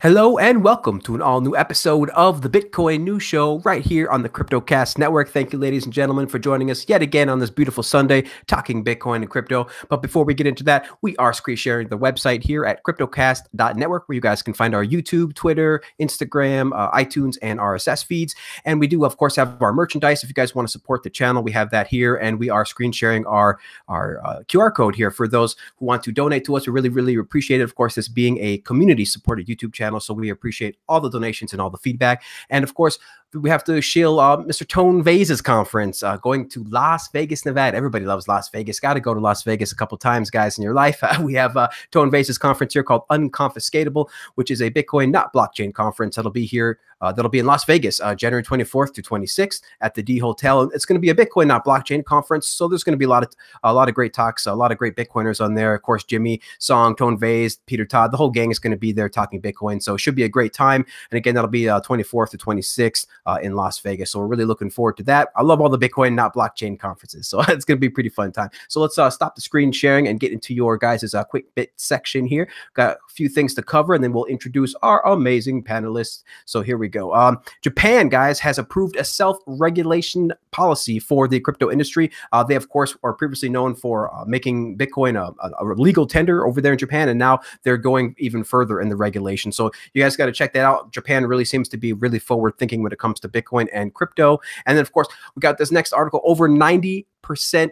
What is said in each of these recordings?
Hello and welcome to an all-new episode of the Bitcoin News Show right here on the CryptoCast Network. Thank you, ladies and gentlemen, for joining us yet again on this beautiful Sunday, talking Bitcoin and crypto. But before we get into that, we are screen sharing the website here at CryptoCast.network, where you guys can find our YouTube, Twitter, Instagram, iTunes, and RSS feeds. And we do, of course, have our merchandise. If you guys want to support the channel, we have that here, and we are screen sharing our QR code here for those who want to donate to us. We really, really appreciate it. Of course, this being a community-supported YouTube channel, so we appreciate all the donations and all the feedback. And of course, we have to shill Mr. Tone Vase's conference going to Las Vegas, Nevada. Everybody loves Las Vegas. Got to go to Las Vegas a couple times, guys, in your life. We have Tone Vase's conference here called Unconfiscatable, which is a Bitcoin, not blockchain conference. That'll be here. That'll be in Las Vegas, January 24th to 26th at the D Hotel. It's going to be a Bitcoin, not blockchain conference. So there's going to be a lot of great talks, a lot of great Bitcoiners on there. Of course, Jimmy Song, Tone Vase, Peter Todd, the whole gang is going to be there talking Bitcoin. So it should be a great time. And again, that'll be 24th to 26th in Las Vegas. So we're really looking forward to that. I love all the Bitcoin, not blockchain conferences. So it's going to be a pretty fun time. So let's stop the screen sharing and get into your guys' quick bit section here. Got a few things to cover, and then we'll introduce our amazing panelists. So here we go. Japan, guys, has approved a self-regulation policy for the crypto industry. They, of course, are previously known for making Bitcoin a legal tender over there in Japan, and now they're going even further in the regulation. So you guys got to check that out. Japan really seems to be really forward-thinking when it comes to Bitcoin and crypto. And then, of course, we got this next article. Over 90%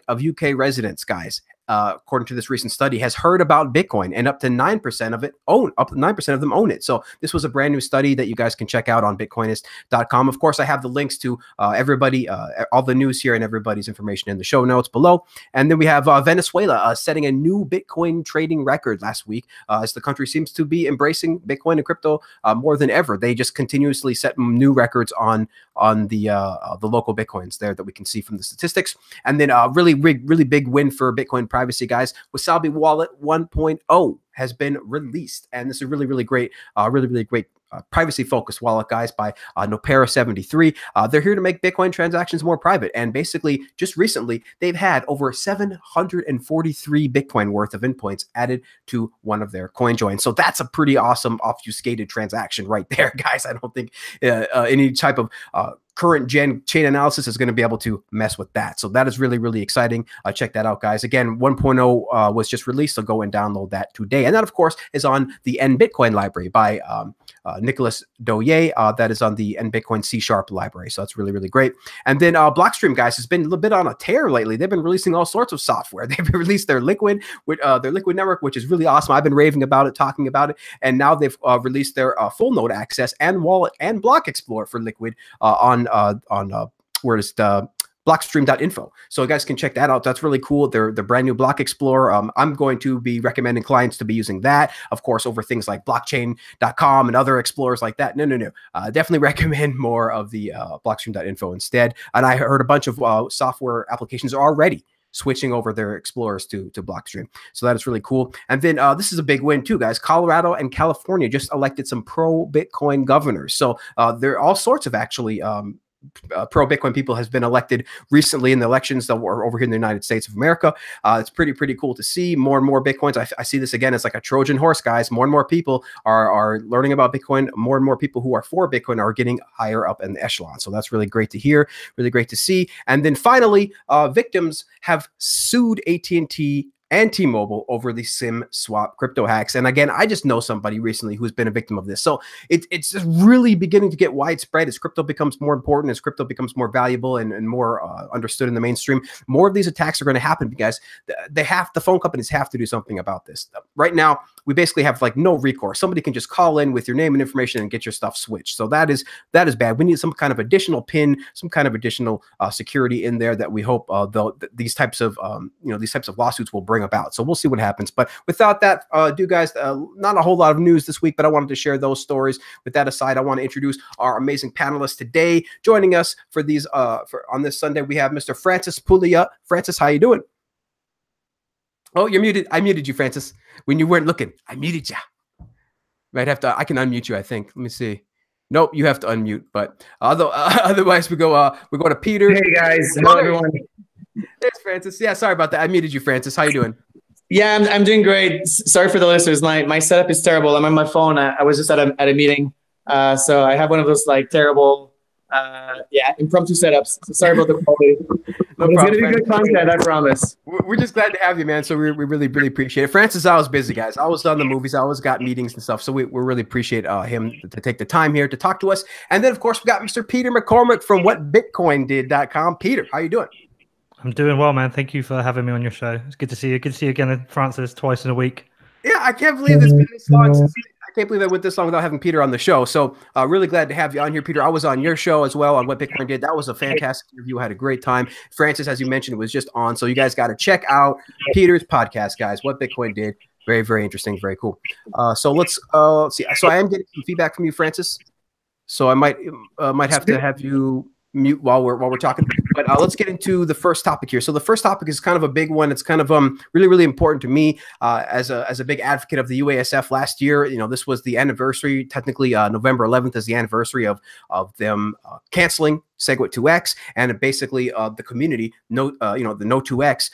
of UK residents, guys, according to this recent study, has heard about Bitcoin, and up to 9% of them own it. So this was a brand new study that you guys can check out on bitcoinist.com. Of course, I have the links to everybody, all the news here and everybody's information in the show notes below. And then we have Venezuela setting a new Bitcoin trading record last week, as the country seems to be embracing Bitcoin and crypto more than ever. They just continuously set new records on the local Bitcoins there that we can see from the statistics. And then really big win for Bitcoin privacy, guys. Wasabi Wallet 1.0 has been released, and this is really great, really great privacy-focused wallet, guys, by Nopera73. They're here to make Bitcoin transactions more private, and basically, just recently, they've had over 743 Bitcoin worth of endpoints added to one of their coinjoins. So that's a pretty awesome obfuscated transaction right there, guys. I don't think any type of current gen chain analysis is going to be able to mess with that. So that is really exciting. Check that out, guys. Again, 1.0 was just released, so go and download that today. And that, of course, is on the NBitcoin library by Nicholas Doye. That is on the NBitcoin C# library. So that's really great. And then Blockstream, guys, has been a little bit on a tear lately. They've been releasing all sorts of software. They've released their Liquid network, which is really awesome. I've been raving about it, talking about it. And now they've released their full node access and wallet and block explorer for Liquid on where is the Blockstream.info. So you guys can check that out. That's really cool. They're the brand new Block Explorer. I'm going to be recommending clients to be using that, of course, over things like blockchain.com and other explorers like that. No. Definitely recommend more of the Blockstream.info instead. And I heard a bunch of software applications are already switching over their explorers to Blockstream. So that is really cool. And then this is a big win too, guys. Colorado and California just elected some pro-Bitcoin governors. So there are all sorts of actually pro-Bitcoin people has been elected recently in the elections that were over here in the United States of America. It's pretty cool to see more and more Bitcoins. I see this again as like a Trojan horse, guys. More and more people are learning about Bitcoin. More and more people who are for Bitcoin are getting higher up in the echelon. So that's really great to hear, really great to see. And then finally, victims have sued AT&T and T-Mobile over the SIM swap crypto hacks. And again, I just know somebody recently who's been a victim of this. So it's just really beginning to get widespread as crypto becomes more important, as crypto becomes more valuable and more understood in the mainstream. More of these attacks are going to happen because the phone companies have to do something about this. Right now, we basically have like no recourse. Somebody can just call in with your name and information and get your stuff switched. So that is bad. We need some kind of additional PIN, some kind of additional security in there that we hope these types of lawsuits will bring about. So we'll see what happens. But without that, guys, not a whole lot of news this week, but I wanted to share those stories. With that aside, I want to introduce our amazing panelists today. Joining us for these on this Sunday, we have Mr. Francis Puglia. Francis, how you doing? Oh, you're muted. I muted you, Francis, when you weren't looking. I muted you. Might have to. I can unmute you, I think. Let me see. Nope, you have to unmute. But otherwise, we go to Peter. Hey guys, hello everyone. Thanks, Francis. Yeah, sorry about that. I muted you, Francis. How you doing? Yeah, I'm doing great. Sorry for the listeners. My setup is terrible. I'm on my phone. I was just at a meeting, so I have one of those like terrible, impromptu setups. So sorry about the quality. No But it's problem, gonna be good content, I promise. We're just glad to have you, man. So we really, really appreciate it. Francis is always busy, guys. Always done the movies. Always got meetings and stuff. So we really appreciate him to take the time here to talk to us. And then, of course, we got Mr. Peter McCormick from whatbitcoindid.com. Peter, how you doing? I'm doing well, man. Thank you for having me on your show. It's good to see you. Good to see you again, Francis, twice in a week. Yeah, I can't believe it's been this long. I can't believe I went this long without having Peter on the show. So really glad to have you on here, Peter. I was on your show as well on What Bitcoin Did. That was a fantastic interview. I had a great time. Francis, as you mentioned, was just on. So you guys got to check out Peter's podcast, guys. What Bitcoin Did. Very, very interesting. Very cool. So let's see. So I am getting some feedback from you, Francis. So I might have to have you mute while we're talking, but let's get into the first topic here. So the first topic is kind of a big one. It's kind of really, really important to me as a big advocate of the UASF last year. You know, this was the anniversary, technically November 11th is the anniversary of them canceling SegWit 2x, and basically the community, the No 2x,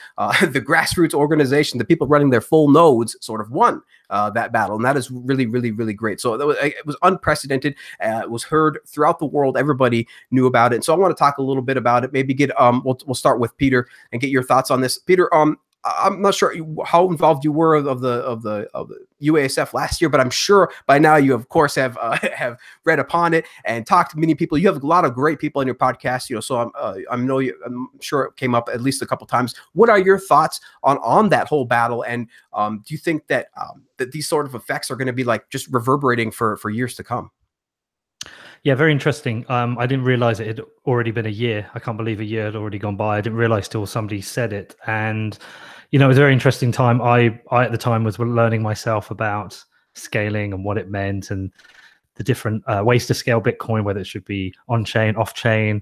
the grassroots organization, the people running their full nodes sort of won that battle, and that is really, really, really great. So it was unprecedented. It was heard throughout the world. Everybody knew about it. And so I want to talk a little bit about it. Maybe get we'll start with Peter and get your thoughts on this. Peter, I'm not sure how involved you were of the UASF last year, but I'm sure by now you of course have read upon it and talked to many people. You have a lot of great people in your podcast, so I'm sure it came up at least a couple times. What are your thoughts on that whole battle, and do you think that that these sort of effects are going to be like just reverberating for years to come? Yeah, very interesting. I didn't realize it had already been a year. I can't believe a year had already gone by. I didn't realize till somebody said it. And, it was a very interesting time. I at the time was learning myself about scaling and what it meant and the different ways to scale Bitcoin, whether it should be on-chain, off-chain.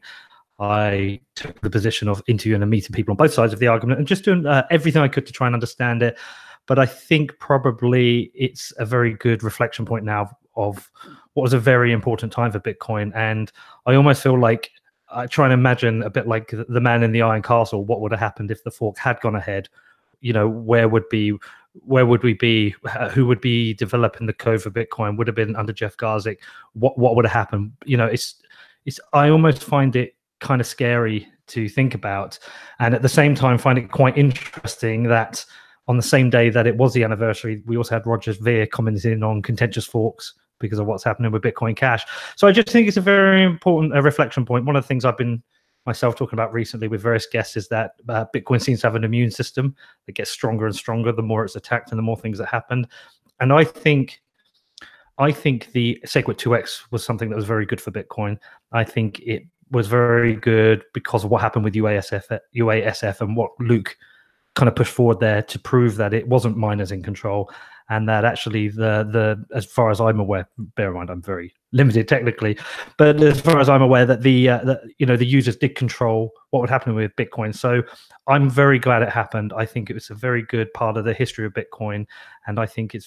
I took the position of interviewing and meeting people on both sides of the argument and just doing everything I could to try and understand it. But I think probably it's a very good reflection point now of what was a very important time for Bitcoin. And I almost feel like I try and imagine a bit like the man in the Iron Castle, what would have happened if the fork had gone ahead? Where would we be? Who would be developing the code for Bitcoin? Would have been under Jeff Garzik. What would have happened? I almost find it kind of scary to think about. And at the same time, find it quite interesting that on the same day that it was the anniversary, we also had Roger Ver commenting on contentious forks because of what's happening with Bitcoin Cash. So I just think it's a very important reflection point. One of the things I've been myself talking about recently with various guests is that Bitcoin seems to have an immune system that gets stronger and stronger the more it's attacked and the more things that happen. And I think the SegWit 2x was something that was very good for Bitcoin. I think it was very good because of what happened with UASF and what Luke kind of pushed forward there to prove that it wasn't miners in control, and that actually the as far as I'm aware, bear in mind I'm very limited technically, but as far as I'm aware that the users did control what would happen with Bitcoin. So I'm very glad it happened. I think it was a very good part of the history of Bitcoin, and I think it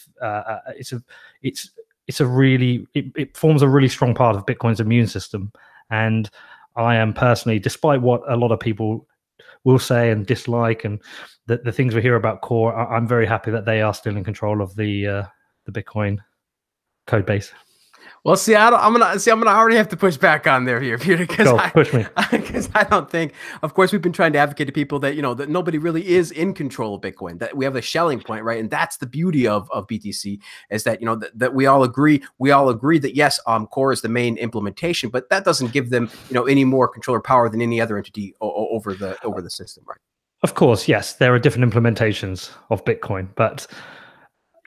forms a really strong part of Bitcoin's immune system. And I am personally, despite what a lot of people will say and dislike, and the things we hear about Core, I'm very happy that they are still in control of the Bitcoin code base. Well, see, I'm gonna already have to push back on there here, Peter, because I don't think. Of course, we've been trying to advocate to people that that nobody really is in control of Bitcoin. That we have a shelling point, right? And that's the beauty of BTC is that that we all agree. We all agree that yes, Core is the main implementation, but that doesn't give them any more control or power than any other entity over the system, right? Of course, yes, there are different implementations of Bitcoin, but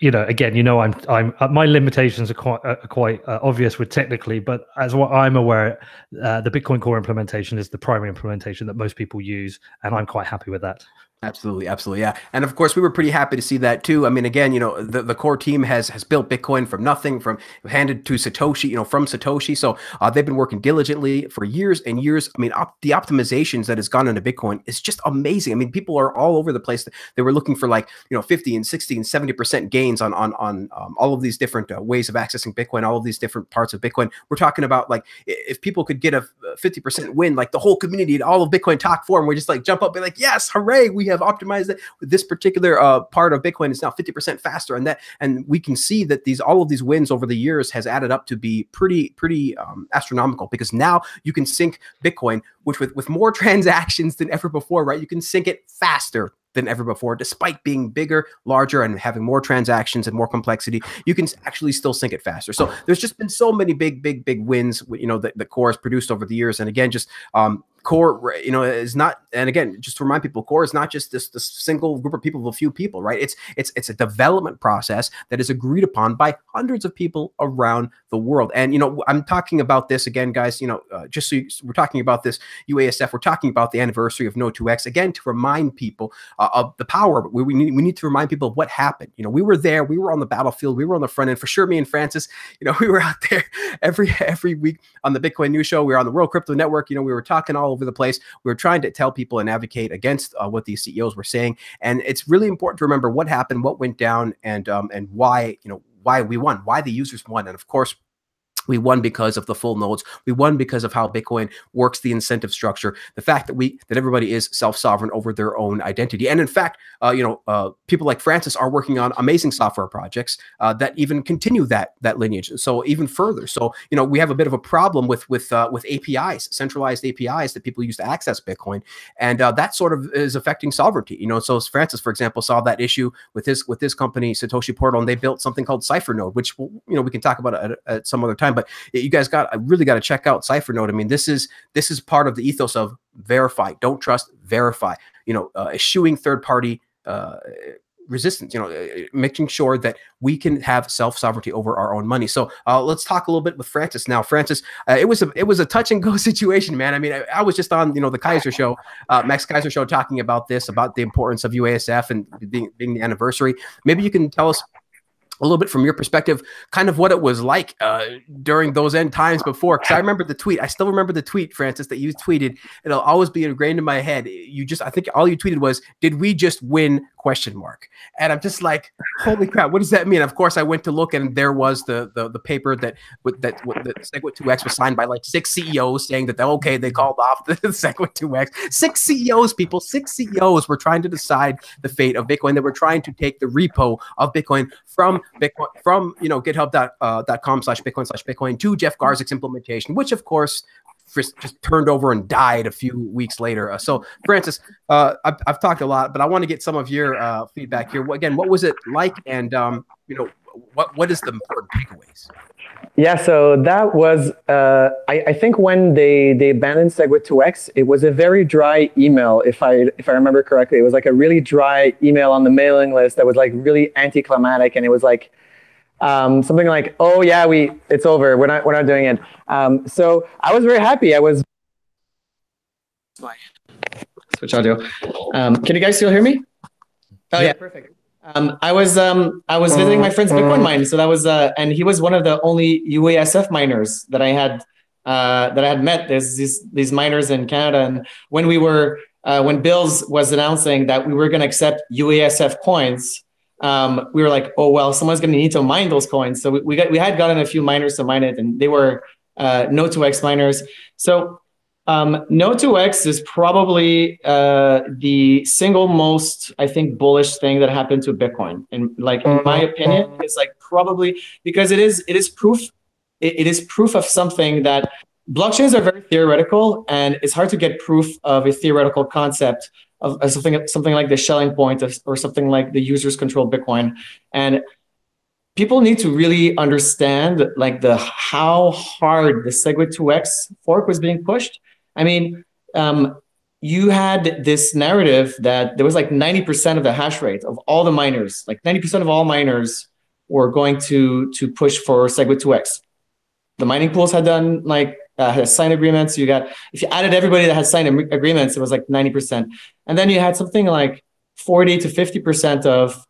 again, I'm my limitations are quite obvious with technically, but as what I'm aware, the Bitcoin Core implementation is the primary implementation that most people use, and I'm quite happy with that. Absolutely, absolutely, yeah. And of course, we were pretty happy to see that too. I mean, again, the core team has built Bitcoin from nothing, from handed to Satoshi, from Satoshi. So they've been working diligently for years and years. I mean, the optimizations that has gone into Bitcoin is just amazing. I mean, people are all over the place. They were looking for 50 and 60 and 70% gains on all of these different ways of accessing Bitcoin, all of these different parts of Bitcoin. We're talking about if people could get a 50% win, the whole community, all of Bitcoin talk forum, we just jump up and be like, yes, hooray, we have optimized it. This particular part of Bitcoin is now 50% faster, and we can see that all of these wins over the years has added up to be pretty astronomical, because now you can sync Bitcoin, which with more transactions than ever before, right? You can sync it faster than ever before, despite being bigger, larger, and having more transactions and more complexity. You can actually still sync it faster. So there's just been so many big wins, that Core has produced over the years. And again, just Core, is not, and again, just to remind people, Core is not just this single group of people, of a few people, right? It's a development process that is agreed upon by hundreds of people around the world. And, I'm talking about this again, guys, just so we're talking about this UASF, we're talking about the anniversary of No2X, again, to remind people of the power. We need to remind people of what happened. We were there, we were on the battlefield, we were on the front end. For sure, me and Francis, we were out there every week on the Bitcoin News Show. We were on the World Crypto Network. We were talking all over the place. We were trying to tell people and advocate against what these CEOs were saying. And it's really important to remember what happened, what went down, and why, why we won, why the users won. And of course, we won because of the full nodes. We won because of how Bitcoin works, the incentive structure, the fact that everybody is self-sovereign over their own identity. And in fact, people like Francis are working on amazing software projects that even continue that lineage. So even further. So we have a bit of a problem with APIs, centralized APIs that people use to access Bitcoin, and that sort of is affecting sovereignty. So Francis, for example, saw that issue with his company Satoshi Portal, and they built something called CipherNode, which we can talk about at some other time. But you guys really got to check out CipherNode. I mean, this is part of the ethos of verify, don't trust, verify. Eschewing third-party resistance. Making sure that we can have self-sovereignty over our own money. So let's talk a little bit with Francis now. Francis, it was a touch and go situation, man. I mean, I was just on the Kaiser show, Max Kaiser show, talking about the importance of UASF and being the anniversary. Maybe you can tell us a little bit from your perspective, kind of what it was like during those end times before. Because I remember the tweet. I still remember the tweet, Francis, that you tweeted. It'll always be ingrained in my head. I think all you tweeted was, "Did we just win?" ? And I'm just like, holy crap, what does that mean? Of course, I went to look, and there was the paper that SegWit2X was signed by like 6 CEOs saying that they called off the SegWit2X. 6 CEOs, people, 6 CEOs were trying to decide the fate of Bitcoin. They were trying to take the repo of Bitcoin from github.com/Bitcoin/Bitcoin to Jeff Garzick's implementation, which of course just turned over and died a few weeks later. So Francis, I've talked a lot, but I want to get some of your feedback here. Again, what was it like, and what is the important takeaways? Yeah, so that was, I think when they abandoned SegWit2X, it was a very dry email, if I remember correctly. It was like a really dry email on the mailing list that was like really anticlimactic, and it was like something like, "Oh yeah, it's over. We're not doing it." So I was very happy. I was switch audio. Can you guys still hear me? Oh yeah, perfect. I was visiting my friend's Bitcoin mine, so that was and he was one of the only UASF miners that I had met. There's these miners in Canada, and when when Bills was announcing that we were going to accept UASF coins, we were like, oh well, someone's going to need to mine those coins. So we had gotten a few miners to mine it, and they were No2X miners. So No2X is probably the single most, I think, bullish thing that happened to Bitcoin. And like, in my opinion, it's like probably because it is proof. It is proof of something that blockchains are very theoretical, and it's hard to get proof of a theoretical concept of something like the Schelling point or something like the users control Bitcoin. And people need to really understand like how hard the SegWit2X fork was being pushed. I mean, you had this narrative that there was like 90% of the hash rate of all the miners, like 90% of all miners were going to push for SegWit2X. The mining pools had done had signed agreements. If you added everybody that had signed agreements, it was like 90%. And then you had something like 40 to 50% of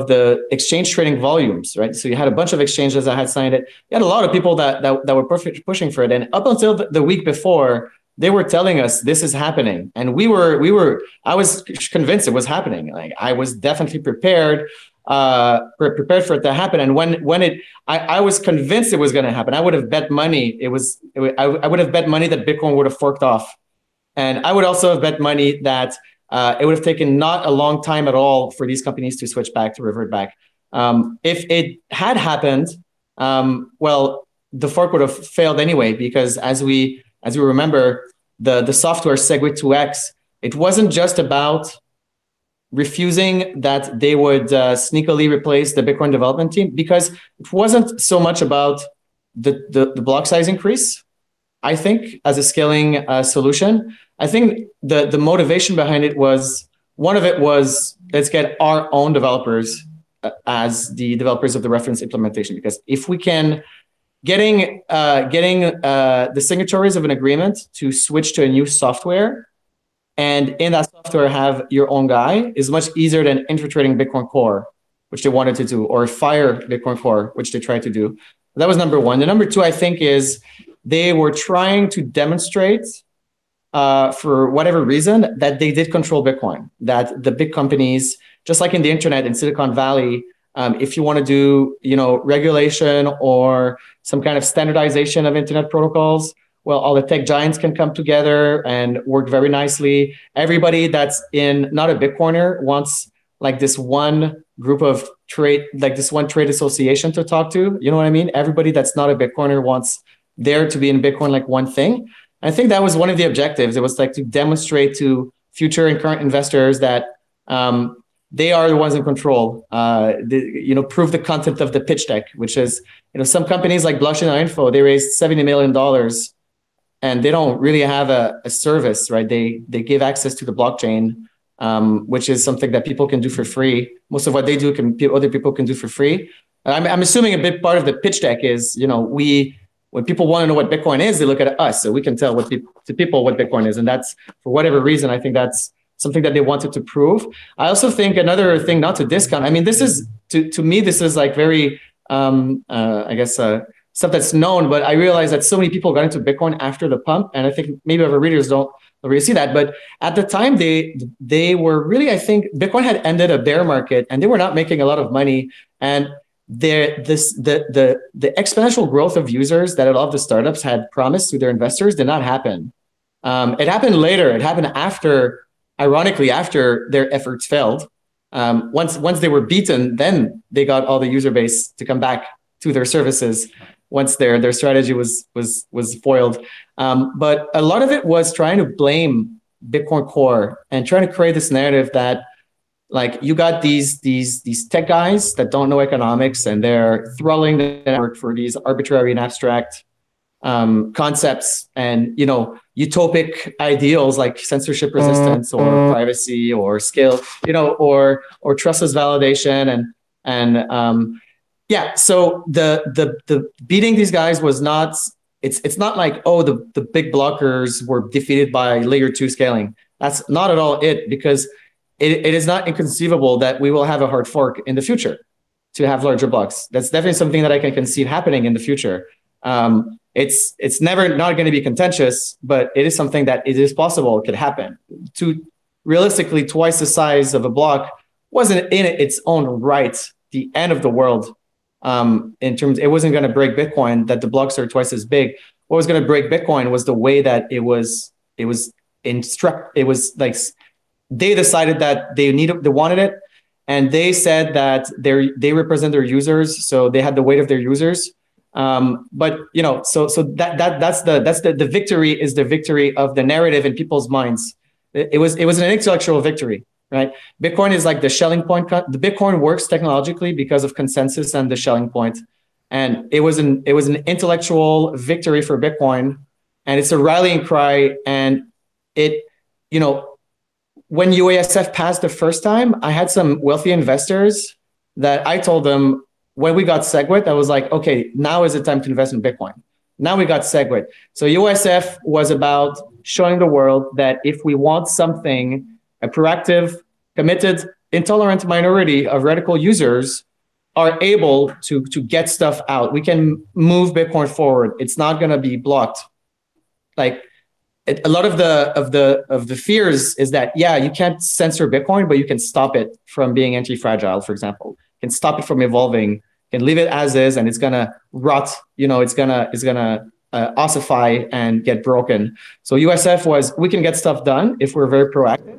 the exchange trading volumes, right? So you had a bunch of exchanges that had signed it. You had a lot of people that were pushing for it. And up until the week before, they were telling us this is happening. And I was convinced it was happening. Like, I was definitely prepared for it to happen. And I was convinced it was going to happen. I would have bet money. I would have bet money that Bitcoin would have forked off. And I would also have bet money that it would have taken not a long time at all for these companies to switch back, to revert back. If it had happened, well, the fork would have failed anyway, because as we remember, the software Segwit2x, it wasn't just about refusing that they would sneakily replace the Bitcoin development team, because it wasn't so much about the block size increase, I think, as a scaling solution. I think the motivation behind it was, one of it was, let's get our own developers as the developers of the reference implementation, because if we can getting the signatories of an agreement to switch to a new software, and in that software have your own guy, is much easier than infiltrating Bitcoin Core, which they wanted to do, or fire Bitcoin Core, which they tried to do. That was number one. The number two, I think, is they were trying to demonstrate, for whatever reason, that they did control Bitcoin, that the big companies, just like in the internet in Silicon Valley, if you want to do, regulation or some kind of standardization of internet protocols, well, all the tech giants can come together and work very nicely. Everybody that's not a Bitcoiner wants like this one group of trade, like this one trade association to talk to. You know what I mean? Everybody that's not a Bitcoiner wants there to be in Bitcoin like one thing. I think that was one of the objectives. It was like to demonstrate to future and current investors that they are the ones in control. Prove the content of the pitch deck, which is, some companies like Blockstream.info, they raised $70 million and they don't really have a service, right? They give access to the blockchain, which is something that people can do for free. Most of what they do other people can do for free. I'm assuming a big part of the pitch deck is, when people want to know what Bitcoin is, they look at us, so we can tell to people what Bitcoin is. And that's, for whatever reason, I think that's something that they wanted to prove. I also think another thing not to discount, I mean, this is, to me, this is like very, stuff that's known, but I realize that so many people got into Bitcoin after the pump. And I think maybe our readers don't really see that. But at the time, they were really, I think, Bitcoin had ended a bear market and they were not making a lot of money. And the exponential growth of users that a lot of the startups had promised to their investors did not happen. It happened later. It happened after, ironically, after their efforts failed. Once they were beaten, then they got all the user base to come back to their services once their strategy was foiled. But a lot of it was trying to blame Bitcoin Core and trying to create this narrative that, like, you got these tech guys that don't know economics and they're throwing the network for these arbitrary and abstract concepts and, utopic ideals like censorship resistance or privacy or scale, or trustless validation yeah. So the beating these guys was not, it's not like, oh, the big blockers were defeated by layer 2 scaling. That's not at all it, because it is not inconceivable that we will have a hard fork in the future to have larger blocks. That's definitely something that I can conceive happening in the future. It's never not going to be contentious, but it is something that it is possible it could happen. Realistically, twice the size of a block wasn't in its own right the end of the world. In terms, it wasn't going to break Bitcoin that the blocks are twice as big. What was going to break Bitcoin was the way that it was like they decided that they wanted it, and they said that they represent their users, so they had the weight of their users. But so that's the victory is the victory of the narrative in people's minds. It was an intellectual victory. Right, Bitcoin is like the Schelling point. The Bitcoin works technologically because of consensus and the Schelling point, and it was an intellectual victory for Bitcoin, and it's a rallying cry. And it, when UASF passed the first time, I had some wealthy investors that I told them when we got SegWit, I was like, okay, now is the time to invest in Bitcoin. Now we got SegWit. So UASF was about showing the world that if we want something, a proactive, committed, intolerant minority of radical users are able to get stuff out. We can move Bitcoin forward. It's not going to be blocked. Like a lot of the fears is that, yeah, you can't censor Bitcoin, but you can stop it from being anti-fragile, for example. You can stop it from evolving. You can leave it as is, and it's going to rot. It's gonna ossify and get broken. So USF was, we can get stuff done if we're very proactive.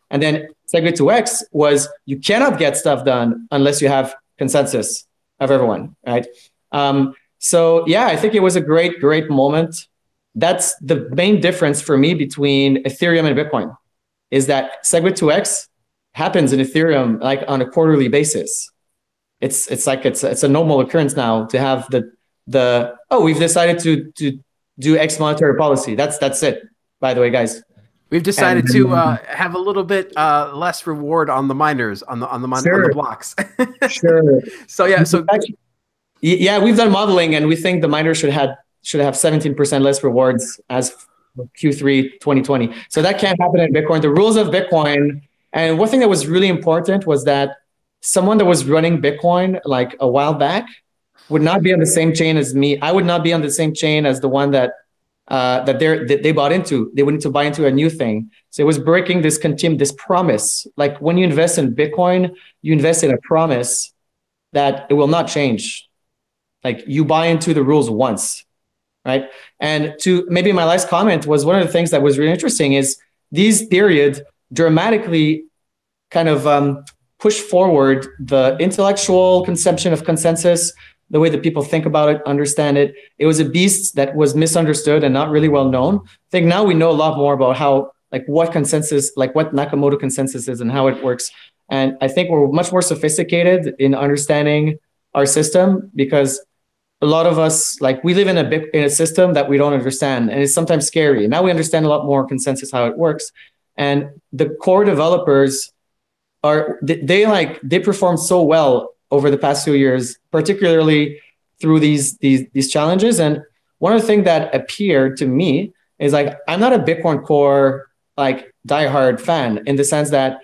And then SegWit 2x was you cannot get stuff done unless you have consensus of everyone, right? So yeah, I think it was a great moment. That's the main difference for me between Ethereum and Bitcoin, is that SegWit 2x happens in Ethereum like on a quarterly basis. It's a normal occurrence now to have we've decided to do X monetary policy. That's it, by the way, guys. We've decided to have a little bit less reward on the miners on the blocks. Sure. So yeah, yeah, we've done modeling, and we think the miners should have 17% less rewards as Q3 2020. So that can't happen in Bitcoin. The rules of Bitcoin, and one thing that was really important was that someone that was running Bitcoin like a while back would not be on the same chain as me. I would not be on the same chain as the one that they bought into. They would need to buy into a new thing. So it was breaking this promise. Like when you invest in Bitcoin, you invest in a promise that it will not change. Like you buy into the rules once, right? And to maybe my last comment was one of the things that was really interesting is these periods dramatically kind of push forward the intellectual conception of consensus, the way that people think about it, understand it. It was a beast that was misunderstood and not really well known. I think now we know a lot more about how, like what consensus, like what Nakamoto consensus is and how it works. And I think we're much more sophisticated in understanding our system, because a lot of us, like we live in a system that we don't understand, and it's sometimes scary. Now we understand a lot more consensus, how it works. And the core developers they performed so well over the past few years, particularly through these challenges. And one of the things that appeared to me is like, I'm not a Bitcoin Core like diehard fan, in the sense that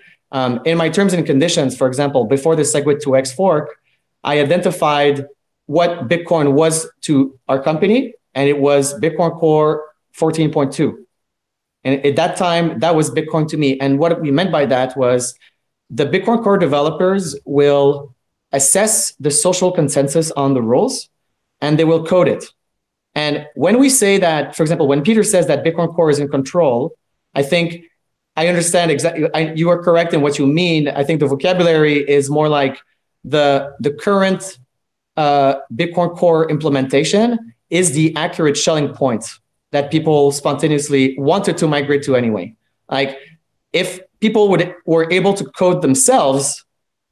in my terms and conditions, for example, before the SegWit 2x fork, I identified what Bitcoin was to our company, and it was Bitcoin Core 14.2. And at that time, that was Bitcoin to me. And what we meant by that was the Bitcoin Core developers will assess the social consensus on the rules, and they will code it. And when we say that, for example, when Peter says that Bitcoin Core is in control, I think I understand exactly. You are correct in what you mean. I think the vocabulary is more like the current Bitcoin Core implementation is the accurate shelling point that people spontaneously wanted to migrate to anyway. Like if people were able to code themselves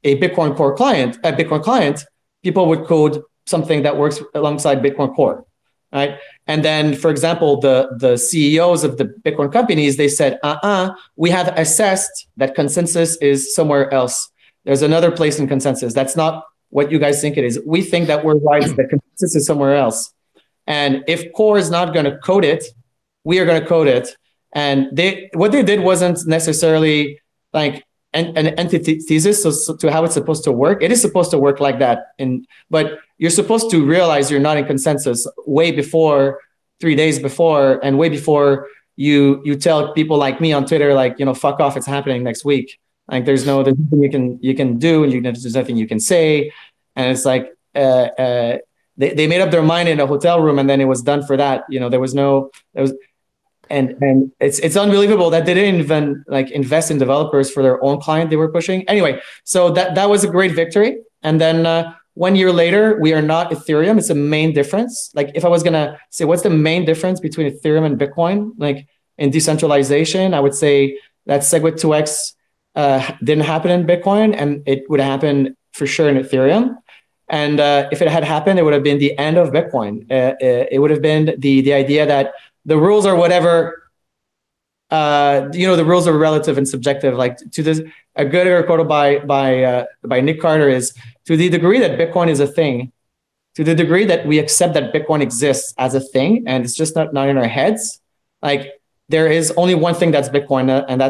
a Bitcoin client, people would code something that works alongside Bitcoin Core, right? And then, for example, the CEOs of the Bitcoin companies, they said, we have assessed that consensus is somewhere else. There's another place in consensus. That's not what you guys think it is. We think that we're right, that consensus is somewhere else. And if Core is not going to code it, we are going to code it. And what they did wasn't necessarily like an antithesis to how it's supposed to work. It is supposed to work like that. But you're supposed to realize you're not in consensus way before, 3 days before, and way before you tell people like me on Twitter, like, fuck off, it's happening next week. Like there's nothing you can do, and there's nothing you can say. And it's like they made up their mind in a hotel room, and then it was done for that. And it's unbelievable that they didn't even like invest in developers for their own client they were pushing. Anyway, so that was a great victory. And then 1 year later, we are not Ethereum. It's a main difference. Like if I was gonna say what's the main difference between Ethereum and Bitcoin, like in decentralization, I would say that SegWit 2x didn't happen in Bitcoin, and it would happen for sure in Ethereum. And if it had happened, it would have been the end of Bitcoin. It would have been the idea that the rules are whatever, the rules are relative and subjective. Like a good quote by Nick Carter is, to the degree that Bitcoin is a thing, to the degree that we accept that Bitcoin exists as a thing, and it's just not in our heads, like there is only one thing that's Bitcoin, and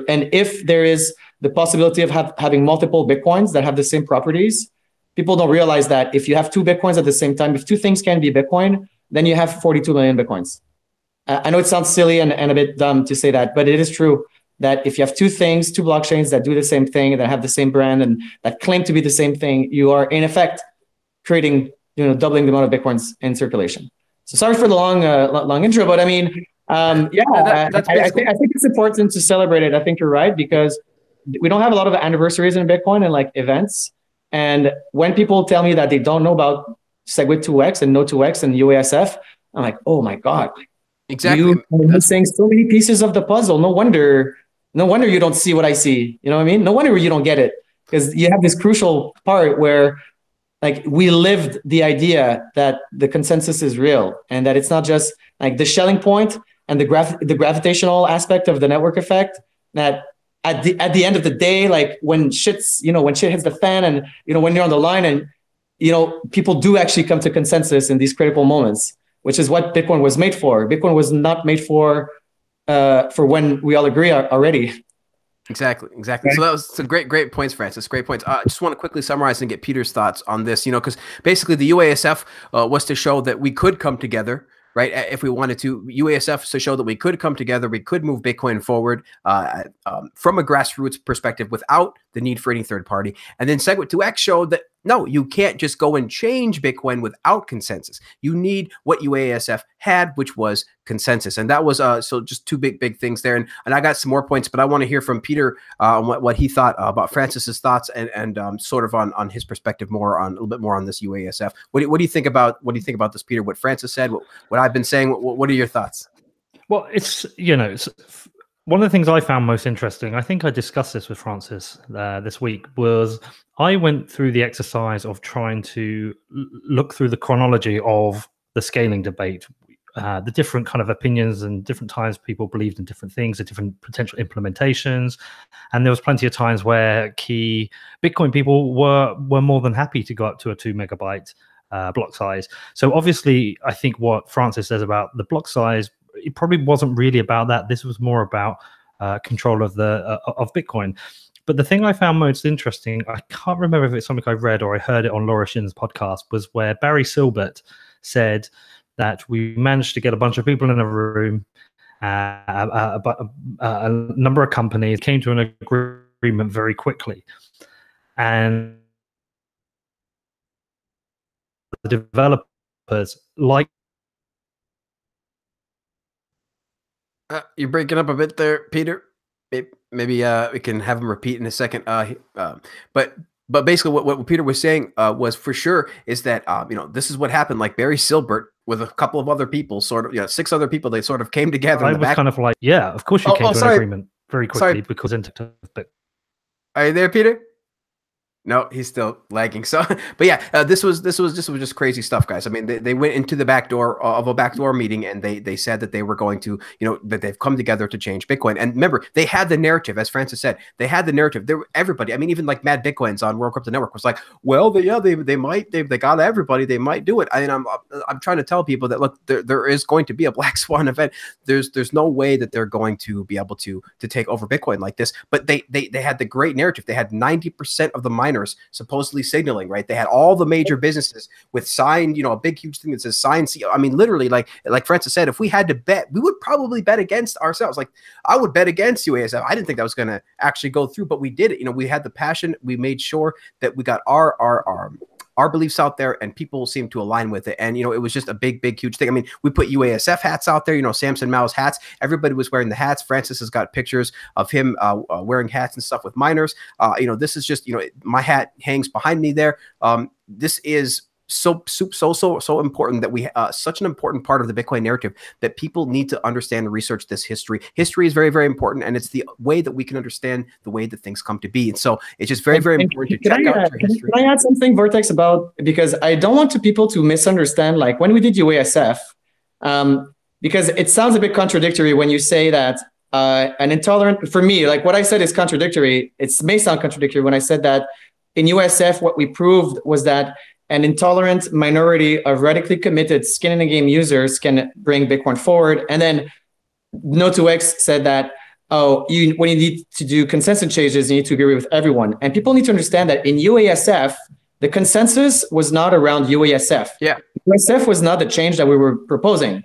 and if there is the possibility of having multiple Bitcoins that have the same properties, people don't realize that if you have two Bitcoins at the same time, if two things can be Bitcoin, then you have 42 million Bitcoins. I know it sounds silly and a bit dumb to say that, but it is true that if you have two blockchains that do the same thing, that have the same brand and that claim to be the same thing, you are in effect creating, doubling the amount of Bitcoins in circulation. So sorry for the long intro, but I mean, That's I think it's important to celebrate it. I think you're right, because we don't have a lot of anniversaries in Bitcoin and like events. And when people tell me that they don't know about SegWit 2x and No 2x and UASF, I'm like, oh my God. Exactly. You are missing so many pieces of the puzzle. No wonder you don't see what I see. You know what I mean? No wonder you don't get it, because you have this crucial part where like we lived the idea that the consensus is real and that it's not just like the Schelling point and the gravitational aspect of the network effect, that at the end of the day, like when shit hits the fan and, when you're on the line and, people do actually come to consensus in these critical moments, which is what Bitcoin was made for. Bitcoin was not made for when we all agree already. Exactly. Right. So that was some great points, Francis. Great points. I just want to quickly summarize and get Peter's thoughts on this, because basically the UASF was to show that we could come together, right? If we wanted to. UASF to show that we could come together, we could move Bitcoin forward from a grassroots perspective without the need for any third party. And then SegWit 2x showed that no, you can't just go and change Bitcoin without consensus. You need what UASF had, which was consensus. And that was so just two big things there. And I got some more points, but I want to hear from Peter on what he thought about Francis's thoughts and sort of on his perspective a little bit more on this UASF. What do you think about this, Peter? What Francis said, what I've been saying. What are your thoughts? Well, it's one of the things I found most interesting, I think I discussed this with Francis this week, was I went through the exercise of trying to look through the chronology of the scaling debate, the different kind of opinions and different times people believed in different things, the different potential implementations. And there was plenty of times where key Bitcoin people were more than happy to go up to a 2 megabyte block size. So obviously, I think what Francis says about the block size, it probably wasn't really about that. This was more about control of of Bitcoin. But the thing I found most interesting, I can't remember if it's something I read or I heard it on Laura Shin's podcast, was where Barry Silbert said that we managed to get a bunch of people in a room, a number of companies came to an agreement very quickly. And the developers like. You're breaking up a bit there, Peter. Maybe we can have him repeat in a second. But basically, what Peter was saying was for sure is that this is what happened. Like Barry Silbert with a couple of other people, sort of 6 other people, they sort of came together. I was kind of like, yeah, of course you came to an agreement very quickly because into. Are you there, Peter? No, he's still lagging. So, but yeah, this was just crazy stuff, guys. I mean, they went into the back door of a backdoor meeting, and they said that they were going to, that they've come together to change Bitcoin. And remember, they had the narrative, as Francis said, they had the narrative. Everybody, I mean, even like Mad Bitcoins on World Crypto Network was like, well, they got everybody, they might do it. I'm trying to tell people that look, there is going to be a black swan event. There's no way that they're going to be able to take over Bitcoin like this. But they had the great narrative. They had 90% of the miners supposedly signaling, right? They had all the major businesses with signed, a big huge thing that says signed CEO. I mean, literally, like Francis said, if we had to bet, we would probably bet against ourselves. Like I would bet against UASF. I didn't think that was going to actually go through, but we did it. We had the passion. We made sure that we got our beliefs out there, and people seem to align with it. And, it was just a big, huge thing. I mean, we put UASF hats out there, Samson Mao's hats. Everybody was wearing the hats. Francis has got pictures of him wearing hats and stuff with miners. This is just, my hat hangs behind me there. This is so important that we such an important part of the Bitcoin narrative that people need to understand and research this history. History is very, very important, and it's the way that we can understand the way that things come to be. And so it's just very, very important to check out your history. Can I add something, Vertex, about, because I don't want people to misunderstand, like when we did UASF, because it sounds a bit contradictory when you say that an intolerant, for me, like what I said is contradictory. It may sound contradictory when I said that in UASF, what we proved was that an intolerant minority of radically committed skin in the game users can bring Bitcoin forward. And then No 2x said that, when you need to do consensus changes, you need to agree with everyone. And people need to understand that in UASF, the consensus was not around UASF. Yeah. UASF was not the change that we were proposing.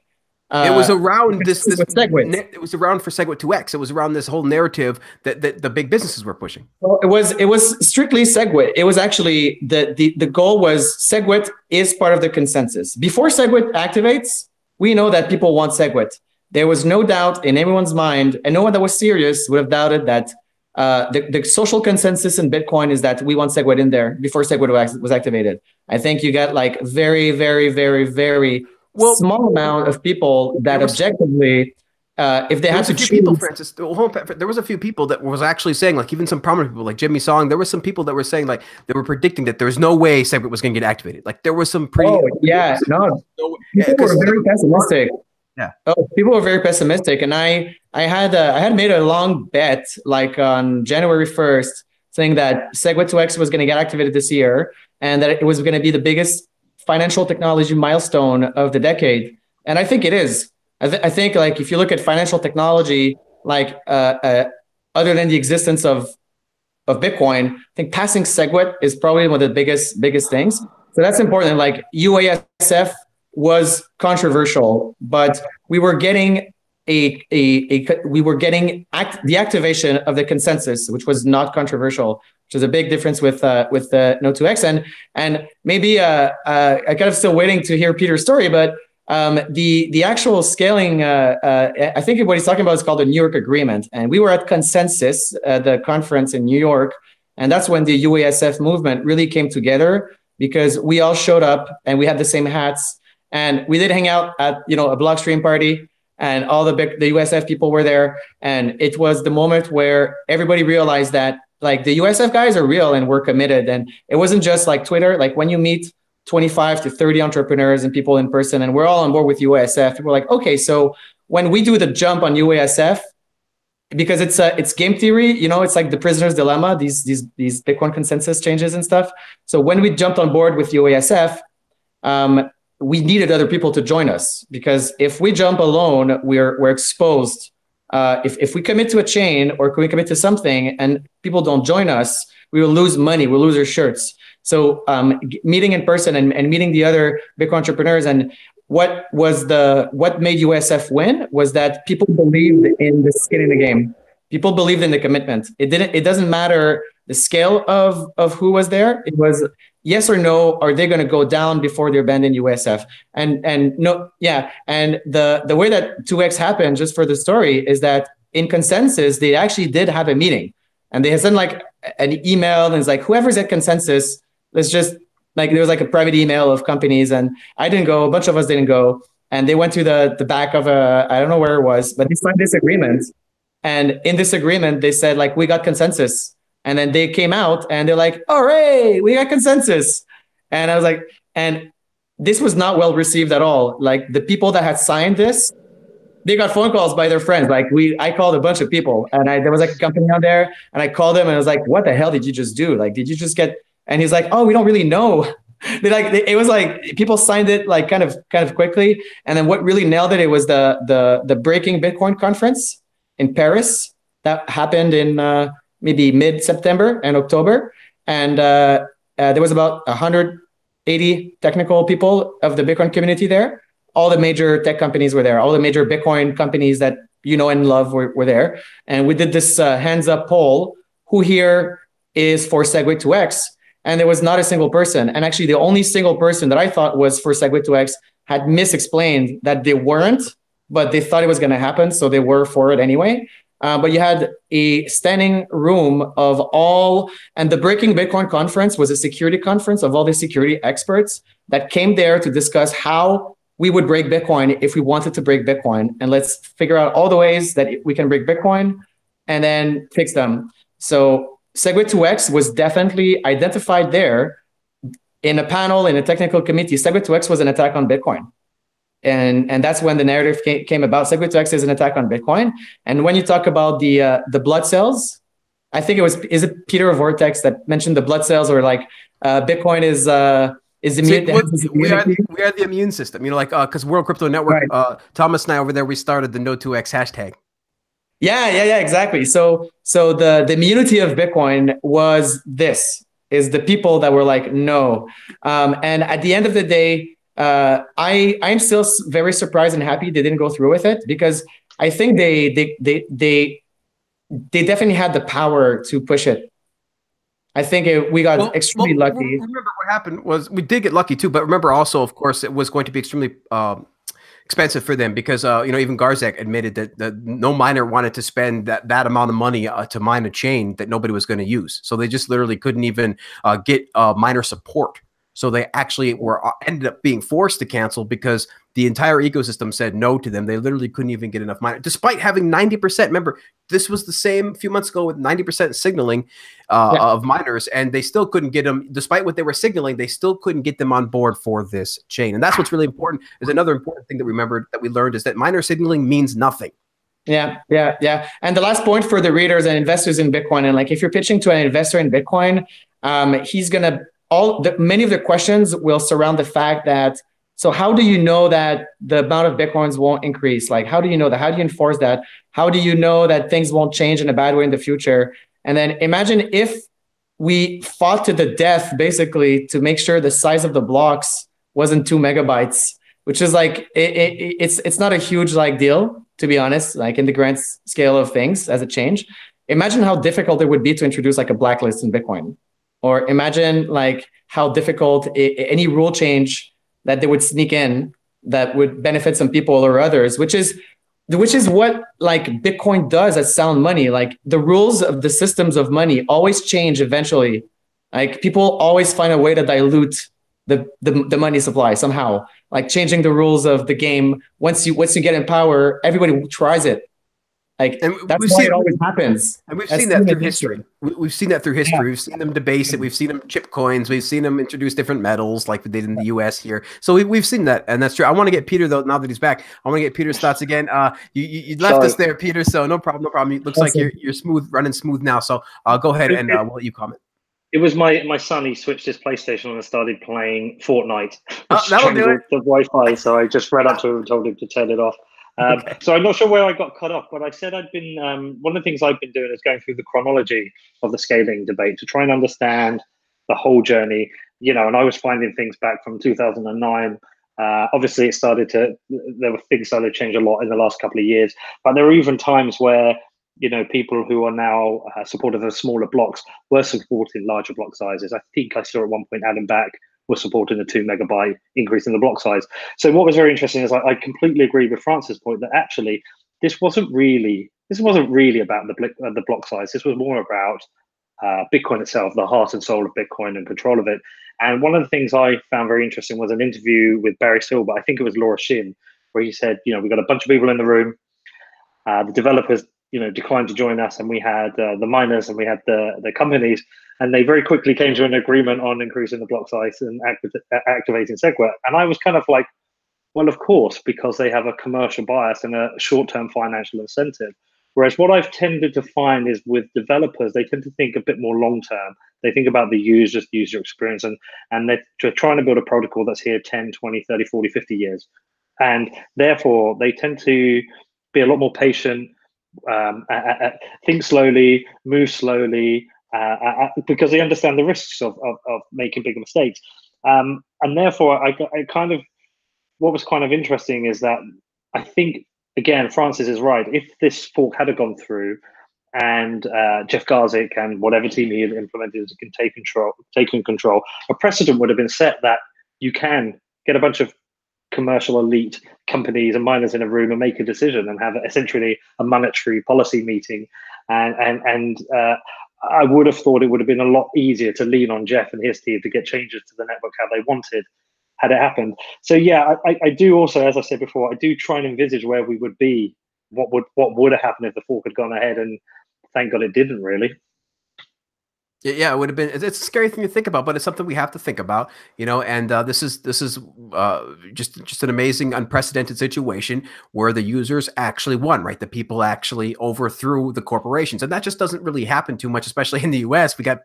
It was around this SegWit. It was around for SegWit 2x. It was around this whole narrative that the big businesses were pushing. Well, it was strictly SegWit. It was actually the goal was SegWit is part of the consensus. Before SegWit activates, we know that people want SegWit. there was no doubt in everyone's mind, and no one that was serious would have doubted that the social consensus in Bitcoin is that we want SegWit in there before SegWit was activated. I think you got like very, very, very, very small amount of people that objectively, if they had to choose. People, Francis, there was a few people that was actually saying, like even some prominent people like Jimmy Song, there were some people that were saying like they were predicting that there was no way SegWit was going to get activated. Like there was some pretty. People were very pessimistic. Yeah. Oh, people were very pessimistic, and I had made a long bet like on January 1st, saying that SegWit2x was going to get activated this year, and that it was going to be the biggest financial technology milestone of the decade. And I think it is. I think like if you look at financial technology, like other than the existence of Bitcoin, I think passing SegWit is probably one of the biggest things. So that's important. Like UASF was controversial, but we were getting the activation of the consensus, which was not controversial, which is a big difference with the No2x. And maybe I kind of still waiting to hear Peter's story, but the actual scaling, I think what he's talking about is called the New York Agreement. And we were at Consensus, the conference in New York, and that's when the UASF movement really came together, because we all showed up and we had the same hats. And we did hang out at, a Blockstream party, and all the USF people were there. And it was the moment where everybody realized that like the USF guys are real and we're committed. And it wasn't just like Twitter. Like when you meet 25 to 30 entrepreneurs and people in person, and we're all on board with UASF, people are like, okay, so when we do the jump on UASF, because it's game theory, it's like the prisoner's dilemma, these Bitcoin consensus changes and stuff. So when we jumped on board with UASF, we needed other people to join us, because if we jump alone, we're exposed. If we commit to a chain or we commit to something and people don't join us, we will lose money, we'll lose our shirts. So meeting in person and meeting the other Bitcoin entrepreneurs, and what made USF win was that people believed in the skin in the game. People believed in the commitment. It doesn't matter the scale of who was there. It was yes or no, are they going to go down before they abandon USF? And no, yeah. And the way that 2x happened, just for the story, is that in Consensus, they actually did have a meeting, and they had sent like an email, and it's like, whoever's at Consensus, let's just like, there was like a private email of companies, and I didn't go, a bunch of us didn't go. And they went to the back of I don't know where it was, but they signed this agreement. And in this agreement, they said like, we got Consensus. And then they came out and they're like, all right, we got Consensus. And I was like, and this was not well received at all. Like the people that had signed this, they got phone calls by their friends. Like I called a bunch of people, and there was like a company out there, and I called them and I was like, what the hell did you just do? Like, did you just get, and he's like, oh, we don't really know. It was like people signed it like kind of quickly. And then what really nailed it was the Breaking Bitcoin conference in Paris that happened in maybe mid-September and October. And there was about 180 technical people of the Bitcoin community there. All the major tech companies were there. All the major Bitcoin companies that you know and love were there. And we did this hands up poll, who here is for SegWit2x? And there was not a single person. And actually the only single person that I thought was for SegWit2x had misexplained that they weren't, but they thought it was going to happen. So they were for it anyway. But you had a standing room of all, and the Breaking Bitcoin conference was a security conference of all the security experts that came there to discuss how we would break Bitcoin if we wanted to break Bitcoin. And let's figure out all the ways that we can break Bitcoin and then fix them. So SegWit2x was definitely identified there in a panel, in a technical committee. SegWit2x was an attack on Bitcoin. And that's when the narrative came about. SegWit2x is an attack on Bitcoin. And when you talk about the blood cells, I think is it Peter of Vortex that mentioned the blood cells, or like Bitcoin is immune. We are the immune system, like because World Crypto Network, right. Thomas and I over there, we started the No2x hashtag. Yeah, exactly. So the immunity of Bitcoin is the people that were like, no. And at the end of the day, I'm still very surprised and happy they didn't go through with it, because I think they definitely had the power to push it. I think we got extremely lucky. Remember what happened was we did get lucky too, but remember also, of course, it was going to be extremely expensive for them because even Garzek admitted that no miner wanted to spend that amount of money to mine a chain that nobody was going to use. So they just literally couldn't even get miner support. So they actually ended up being forced to cancel because the entire ecosystem said no to them. They literally couldn't even get enough miners, despite having 90%. Remember, this was the same a few months ago with 90% signaling of miners, and they still couldn't get them, despite what they were signaling, they still couldn't get them on board for this chain. And that's what's really important. Is another important thing that we learned is that miner signaling means nothing. Yeah. And the last point for the readers and investors in Bitcoin, and like if you're pitching to an investor in Bitcoin, he's gonna many of the questions will surround the fact that, so how do you know that the amount of Bitcoins won't increase? Like, how do you know that? How do you enforce that? How do you know that things won't change in a bad way in the future? And then imagine if we fought to the death, basically, to make sure the size of the blocks wasn't 2 megabytes, which is like, it's not a huge like deal, to be honest, like in the grand scale of things as a change. Imagine how difficult it would be to introduce like a blacklist in Bitcoin. Or imagine like how difficult any rule change that they would sneak in that would benefit some people or others, which is what like Bitcoin does as sound money. Like the rules of the systems of money always change eventually. Like people always find a way to dilute the money supply somehow. Like changing the rules of the game. Once you get in power, everybody tries it. Like that's why it always happens. And we've seen that through history. We've seen that through history. Yeah. We've seen them debase it. We've seen them chip coins. We've seen them introduce different metals like we did in the US here. So we've seen that. And that's true. I want to get Peter, though, now that he's back. I want to get Peter's thoughts again. You left us there, Peter. So no problem. It looks like you're smooth, running smooth now. So go ahead and we'll let you comment. It was my son. He switched his PlayStation on and started playing Fortnite. That'll do it. The Wi-Fi. So I just ran up to him and told him to turn it off. Okay. So I'm not sure where I got cut off, but I said I'd been one of the things I've been doing is going through the chronology of the scaling debate to try and understand the whole journey. And I was finding things back from 2009. Obviously, things started to change a lot in the last couple of years, but there were even times where people who are now supportive of smaller blocks were supporting larger block sizes. I think I saw at one point Adam Back was supporting the 2 megabyte increase in the block size. So what was very interesting is I completely agree with Francis' point that actually this wasn't really about the block size. This was more about Bitcoin itself, the heart and soul of Bitcoin and control of it. And one of the things I found very interesting was an interview with Barry Silver. I think it was Laura Shin, where he said, we've got a bunch of people in the room. The developers, declined to join us, and we had the miners and we had the companies. And they very quickly came to an agreement on increasing the block size and activating SegWit. And I was kind of like, well, of course, because they have a commercial bias and a short-term financial incentive. Whereas what I've tended to find is with developers, they tend to think a bit more long-term. They think about the user experience, and they're trying to build a protocol that's here 10, 20, 30, 40, 50 years. And therefore, they tend to be a lot more patient, think slowly, move slowly, because they understand the risks of making bigger mistakes. And therefore, I kind of, what was kind of interesting is that I think, again, Francis is right. If this fork had gone through and Jeff Garzik and whatever team he had implemented can taken control, a precedent would have been set that you can get a bunch of commercial elite companies and miners in a room and make a decision and have essentially a monetary policy meeting. And I would have thought it would have been a lot easier to lean on Jeff and his team to get changes to the network how they wanted had it happened. So yeah, I do also, as I said before, I do try and envisage where we would be, what would have happened if the fork had gone ahead, and thank God it didn't really. Yeah, it would have been. It's a scary thing to think about, but it's something we have to think about, And this is just an amazing, unprecedented situation where the users actually won, right? The people actually overthrew the corporations, and that just doesn't really happen too much, especially in the U.S. We got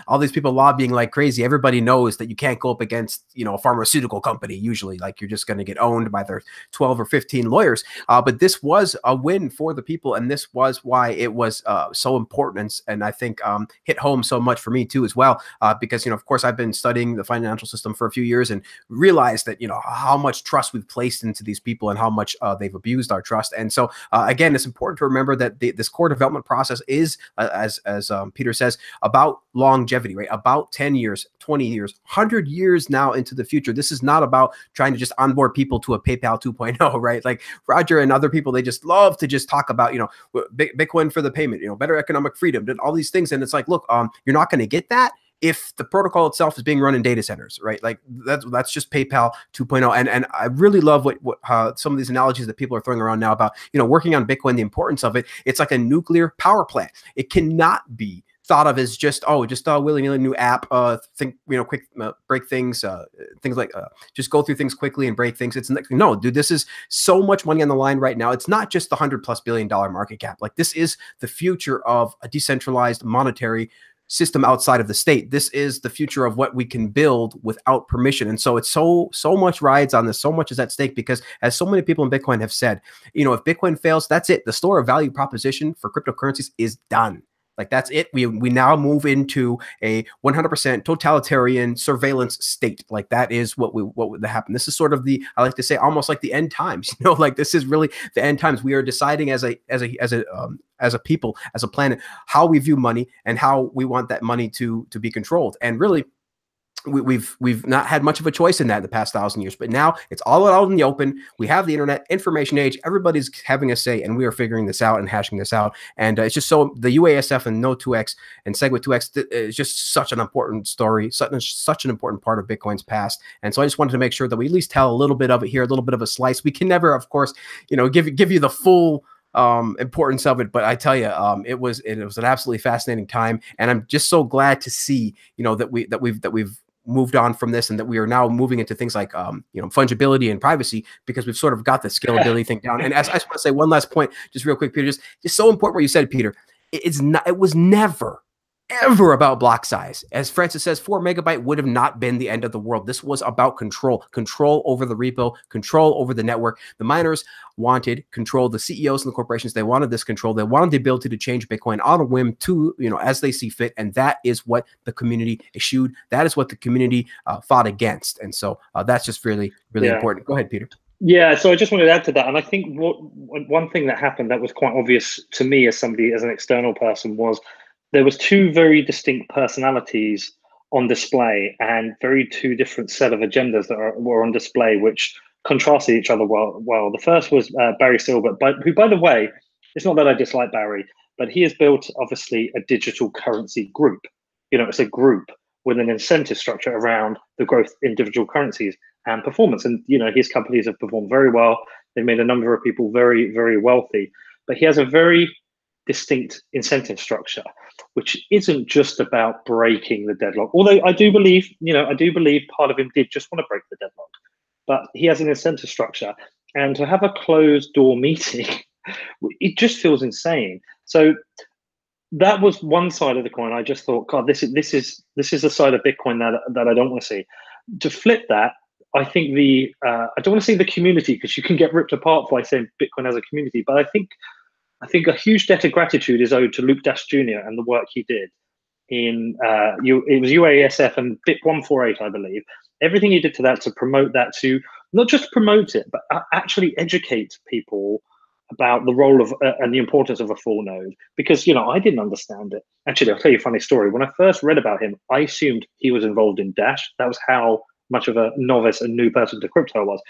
all these people lobbying like crazy. Everybody knows that you can't go up against, a pharmaceutical company. Usually, like you're just going to get owned by their 12 or 15 lawyers. But this was a win for the people, and this was why it was so important, and I think hit home so much for me too as well, because of course I've been studying the financial system for a few years and realized that how much trust we've placed into these people and how much they've abused our trust. And so again, it's important to remember that this core development process is as Peter says, about longevity, right? About 10 years, 20 years, 100 years now into the future. This is not about trying to just onboard people to a PayPal 2.0, right? Like Roger and other people, they just love to just talk about, Bitcoin for the payment, better economic freedom, and all these things. And it's like, look, you're not going to get that if the protocol itself is being run in data centers, right? Like that's just PayPal 2.0. And I really love what some of these analogies that people are throwing around now about, working on Bitcoin, the importance of it. It's like a nuclear power plant. It cannot be thought of as just willy-nilly new app, quick break things, things like just go through things quickly and break things. It's no, dude, this is so much money on the line right now. It's not just the $100+ billion market cap. Like this is the future of a decentralized monetary system outside of the state. This is the future of what we can build without permission. And so it's so much rides on this, so much is at stake, because as so many people in Bitcoin have said, if Bitcoin fails, that's it. The store of value proposition for cryptocurrencies is done. Like that's it. We now move into a 100% totalitarian surveillance state. Like that is what would happen. This is sort of I like to say, almost like the end times. Like this is really the end times. We are deciding as a people, as a planet, how we view money and how we want that money to be controlled. And really, we've not had much of a choice in that in the past 1,000 years, but now it's all out in the open. We have the internet, information age. Everybody's having a say, and we are figuring this out and hashing this out. And it's just so the UASF and No2x and SegWit2x is just such an important story, such an important part of Bitcoin's past. And so I just wanted to make sure that we at least tell a little bit of it here, a little bit of a slice. We can never, of course, give you the full importance of it, but I tell you, it was an absolutely fascinating time, and I'm just so glad to see that we've moved on from this, and that we are now moving into things like fungibility and privacy, because we've sort of got the scalability thing down. And I just want to say one last point, just real quick, Peter, just so important what you said, Peter. It was never ever about block size. As Francis says, 4 megabyte would have not been the end of the world. This was about control over the repo, control over the network. The miners wanted control. The CEOs and the corporations, they wanted this control. They wanted the ability to change Bitcoin on a whim to, as they see fit. And that is what the community eschewed. That is what the community fought against. And so that's just really, really important. Go ahead, Peter. Yeah, so I just wanted to add to that. And I think one thing that happened that was quite obvious to me as an external person, was there was two very distinct personalities on display, and two different set of agendas that were on display, which contrasted each other well. The first was Barry Silbert, who, by the way, it's not that I dislike Barry, but he has built, obviously, a digital currency group. It's a group with an incentive structure around the growth in individual currencies and performance. And, his companies have performed very well. They've made a number of people very, very wealthy. But he has a very distinct incentive structure, which isn't just about breaking the deadlock. Although I do believe part of him did just want to break the deadlock, but he has an incentive structure, and to have a closed door meeting, it just feels insane. So that was one side of the coin. I just thought, God, this is a side of Bitcoin that I don't want to see. To flip that, I think I don't want to see the community, because you can get ripped apart by saying Bitcoin as a community, but I think a huge debt of gratitude is owed to Luke Dash Jr. and the work he did in it was UASF and BIP 148, I believe. Everything he did to that, to promote that, to not just promote it, but actually educate people about the role of and the importance of a full node. Because I didn't understand it. Actually, I'll tell you a funny story. When I first read about him, I assumed he was involved in Dash. That was how much of a novice and new person to crypto I was.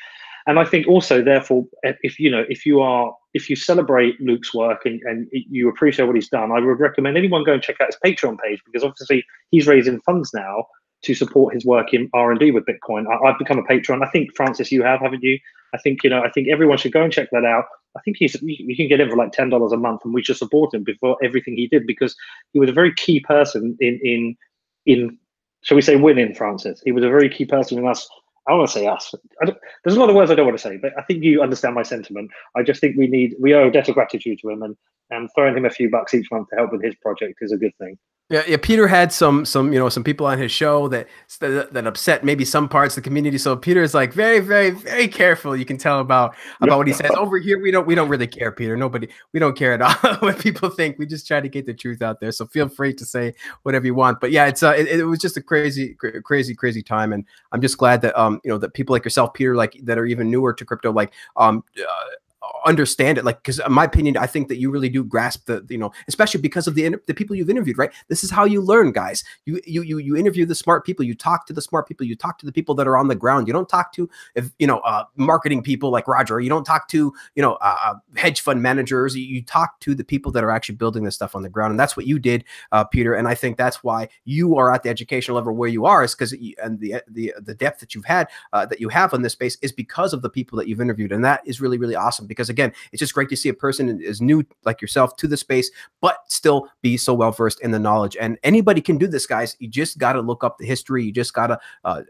And I think also, therefore, if you celebrate Luke's work and you appreciate what he's done, I would recommend anyone go and check out his Patreon page, because obviously he's raising funds now to support his work in R&D with Bitcoin. I've become a patron. I think, Francis, you haven't you? I think everyone should go and check that out. I think you can get him for like $10 a month, and we should support him before everything he did, because he was a very key person in shall we say, winning, Francis. He was a very key person in us. I want to say us. There's a lot of words I don't want to say, but I think you understand my sentiment. I just think we owe a debt of gratitude to him, and throwing him a few bucks each month to help with his project is a good thing. Yeah. Peter had some people on his show that upset maybe some parts of the community. So Peter is like very, very, very careful. You can tell about what he says. Over here, we don't really care, Peter. We don't care at all what people think. We just try to get the truth out there. So feel free to say whatever you want. But yeah, it was just a crazy time, and I'm just glad that that people like yourself, Peter, like that are even newer to crypto, like understand it. Like, because in my opinion, I think that you really do grasp the, you know, especially because of the people you've interviewed, right? This is how you learn, guys. You interview the smart people, you talk to the smart people, you talk to the people that are on the ground. You don't talk to, marketing people like Roger. You don't talk to, hedge fund managers. You talk to the people that are actually building this stuff on the ground. And that's what you did, Peter. And I think that's why you are at the educational level where you are, is because the depth that you've had, that you have on this space, is because of the people that you've interviewed. And that is really, really awesome, because again, it's just great to see a person is new like yourself to the space, but still be so well versed in the knowledge. And anybody can do this, guys. You just got to look up the history. You just got to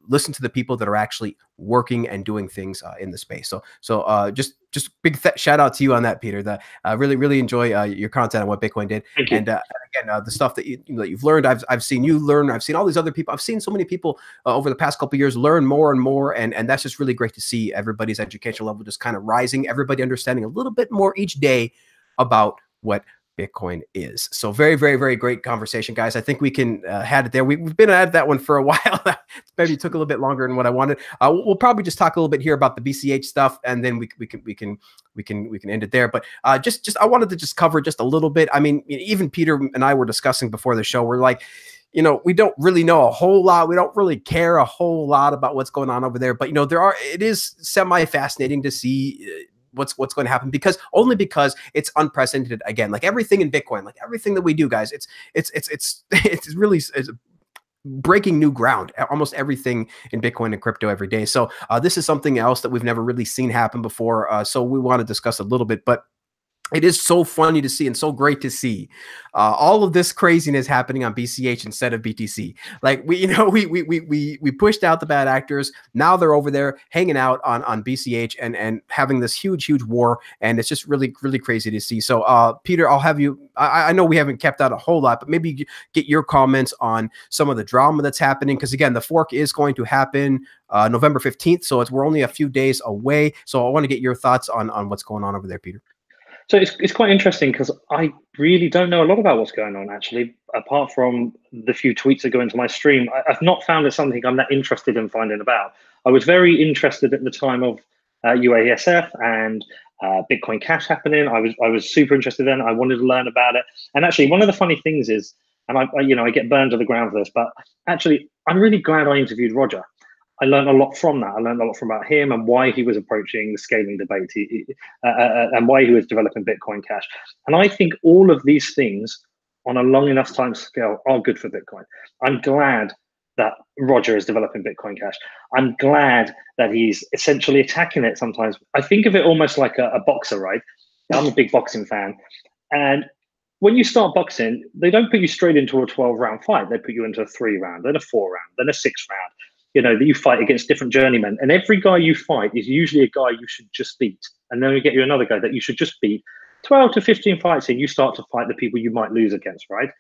listen to the people that are actually working and doing things in the space. So just big shout out to you on that, Peter. That really enjoy your content on what Bitcoin did. Thank you. And again, the stuff that you've learned, I've seen you learn. I've seen all these other people. I've seen so many people over the past couple of years learn more and more, and that's just really great to see everybody's educational level just kind of rising. Everybody understanding a little bit more each day about what Bitcoin is. So very great conversation, guys. I think we can had it there. We've been at that one for a while. Maybe took a little bit longer than what I wanted. We'll probably just talk a little bit here about the BCH stuff, and then we can end it there. But just I wanted to just cover just a little bit. I mean, even Peter and I were discussing before the show. We're like, we don't really know a whole lot. We don't really care a whole lot about what's going on over there. But it is semi-fascinating to see what's going to happen, because it's unprecedented again. Like everything in Bitcoin, like everything that we do, guys, it's really breaking new ground. Almost everything in Bitcoin and crypto every day. So this is something else that we've never really seen happen before. So we want to discuss a little bit, but it is so funny to see and so great to see all of this craziness happening on BCH instead of BTC. Like we pushed out the bad actors. Now they're over there hanging out on BCH and having this huge war. And it's just really crazy to see. So Peter, I'll have you. I know we haven't kept out a whole lot, but maybe get your comments on some of the drama that's happening. Because again, the fork is going to happen November 15th. So we're only a few days away. So I want to get your thoughts on what's going on over there, Peter. So it's quite interesting, because I really don't know a lot about what's going on, actually, apart from the few tweets that go into my stream. I've not found it something I'm that interested in finding about. I was very interested at the time of UASF and Bitcoin Cash happening. I was super interested then. I wanted to learn about it. And actually, one of the funny things is, and I get burned to the ground for this, but actually, I'm really glad I interviewed Roger. I learned a lot from that. I learned a lot from about him and why he was approaching the scaling debate and why he was developing Bitcoin Cash. And I think all of these things on a long enough time scale are good for Bitcoin. I'm glad that Roger is developing Bitcoin Cash. I'm glad that he's essentially attacking it sometimes. I think of it almost like a boxer, right? I'm a big boxing fan. And when you start boxing, they don't put you straight into a 12-round fight. They put you into a 3-round, then a 4-round, then a 6-round. That you fight against different journeymen, and every guy you fight is usually a guy you should just beat, and then you get you another guy that you should just beat. 12 to 15 fights in, you start to fight the people you might lose against, right?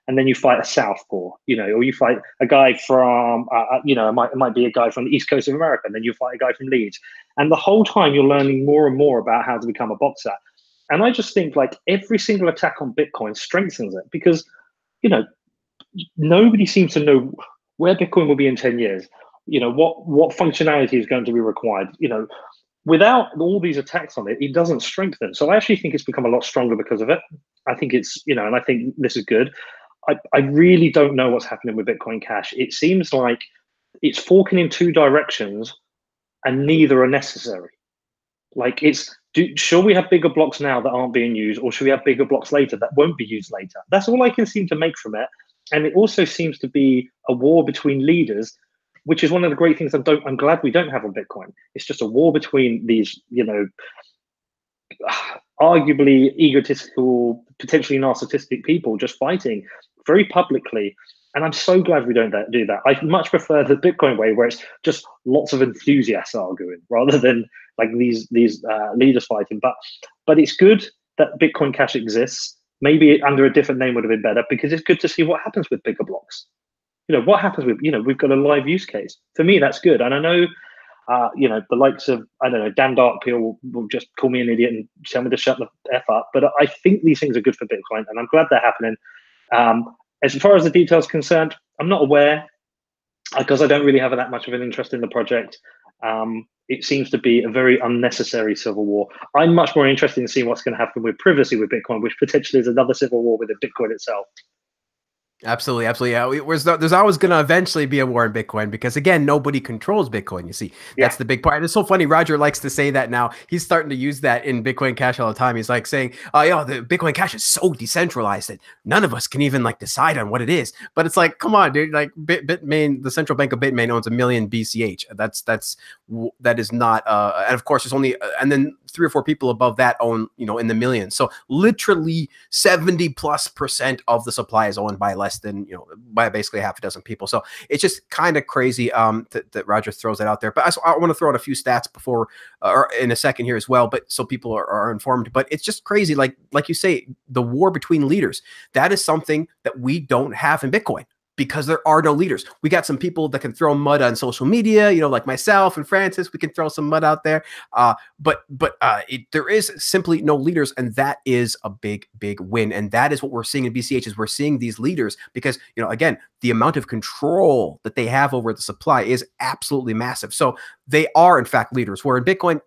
And then you fight a southpaw, or you fight a guy from, it might be a guy from the East Coast of America, and then you fight a guy from Leeds, and the whole time you're learning more and more about how to become a boxer. And I just think like every single attack on Bitcoin strengthens it, because nobody seems to know where Bitcoin will be in 10 years. What functionality is going to be required. Without all these attacks on it, it doesn't strengthen. So I actually think it's become a lot stronger because of it. I think it's, and I think this is good. I really don't know what's happening with Bitcoin Cash. It seems like it's forking in two directions and neither are necessary. Like should we have bigger blocks now that aren't being used, or should we have bigger blocks later that won't be used later? That's all I can seem to make from it. And it also seems to be a war between leaders, which is one of the great things I'm glad we don't have on Bitcoin. It's just a war between these, arguably egotistical, potentially narcissistic people just fighting very publicly. And I'm so glad we don't do that. I much prefer the Bitcoin way, where it's just lots of enthusiasts arguing rather than like these leaders fighting. But it's good that Bitcoin Cash exists. Maybe under a different name would have been better, because it's good to see what happens with bigger blocks. What happens with, we've got a live use case. For me, that's good. And I know, the likes of, I don't know, Dan Darkpeel will just call me an idiot and tell me to shut the F up. But I think these things are good for Bitcoin, and I'm glad they're happening. As far as the details concerned, I'm not aware, because I don't really have that much of an interest in the project. it seems to be a very unnecessary civil war. I'm much more interested in seeing what's going to happen with privacy with Bitcoin, which potentially is another civil war within Bitcoin itself. Absolutely, absolutely. Yeah, there's always going to eventually be a war in Bitcoin because, again, nobody controls Bitcoin. You see, that's the big part. And it's so funny. Roger likes to say that now. He's starting to use that in Bitcoin Cash all the time. He's like saying, "Oh, the Bitcoin Cash is so decentralized that none of us can even like decide on what it is." But it's like, come on, dude. Like Bitmain, the central bank of Bitmain owns 1 million BCH. That is not. And of course, there's only and then 3 or 4 people above that own, in the millions. So literally 70+% of the supply is owned by less than, by basically half a dozen people. So it's just kind of crazy that Roger throws that out there. But I want to throw out a few stats before or in a second here as well, but so people are informed. But it's just crazy. Like you say, the war between leaders, that is something that we don't have in Bitcoin, because there are no leaders. We got some people that can throw mud on social media, like myself and Francis. We can throw some mud out there, but there is simply no leaders, and that is a big win. And that is what we're seeing in BCH. Is we're seeing these leaders because again, the amount of control that they have over the supply is absolutely massive. So they are in fact leaders. Where in Bitcoin,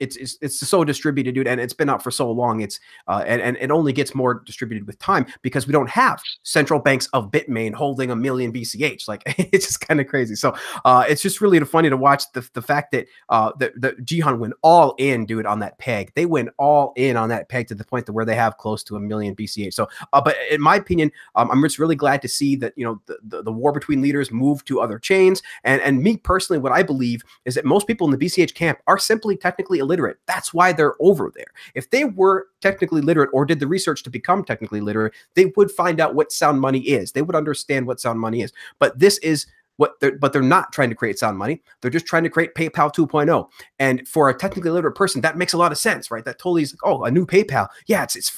it's so distributed, dude, and it's been out for so long. It's and it only gets more distributed with time because we don't have central banks of Bitmain holding 1 million BCH. Like, it's just kind of crazy. So it's just really funny to watch the fact that the Jihan went all in, dude, on that peg. They went all in on that peg to the point that where they have close to 1 million BCH. So, but in my opinion, I'm just really glad to see that the war between leaders move to other chains. And me personally, what I believe is that most people in the BCH camp are simply technically illiterate. That's why they're over there. If they were technically literate or did the research to become technically literate, they would find out what sound money is. They would understand what sound money is. But this is but they're not trying to create sound money. They're just trying to create PayPal 2.0. And for a technically literate person, that makes a lot of sense, right? That totally is like, oh, a new PayPal. Yeah, it's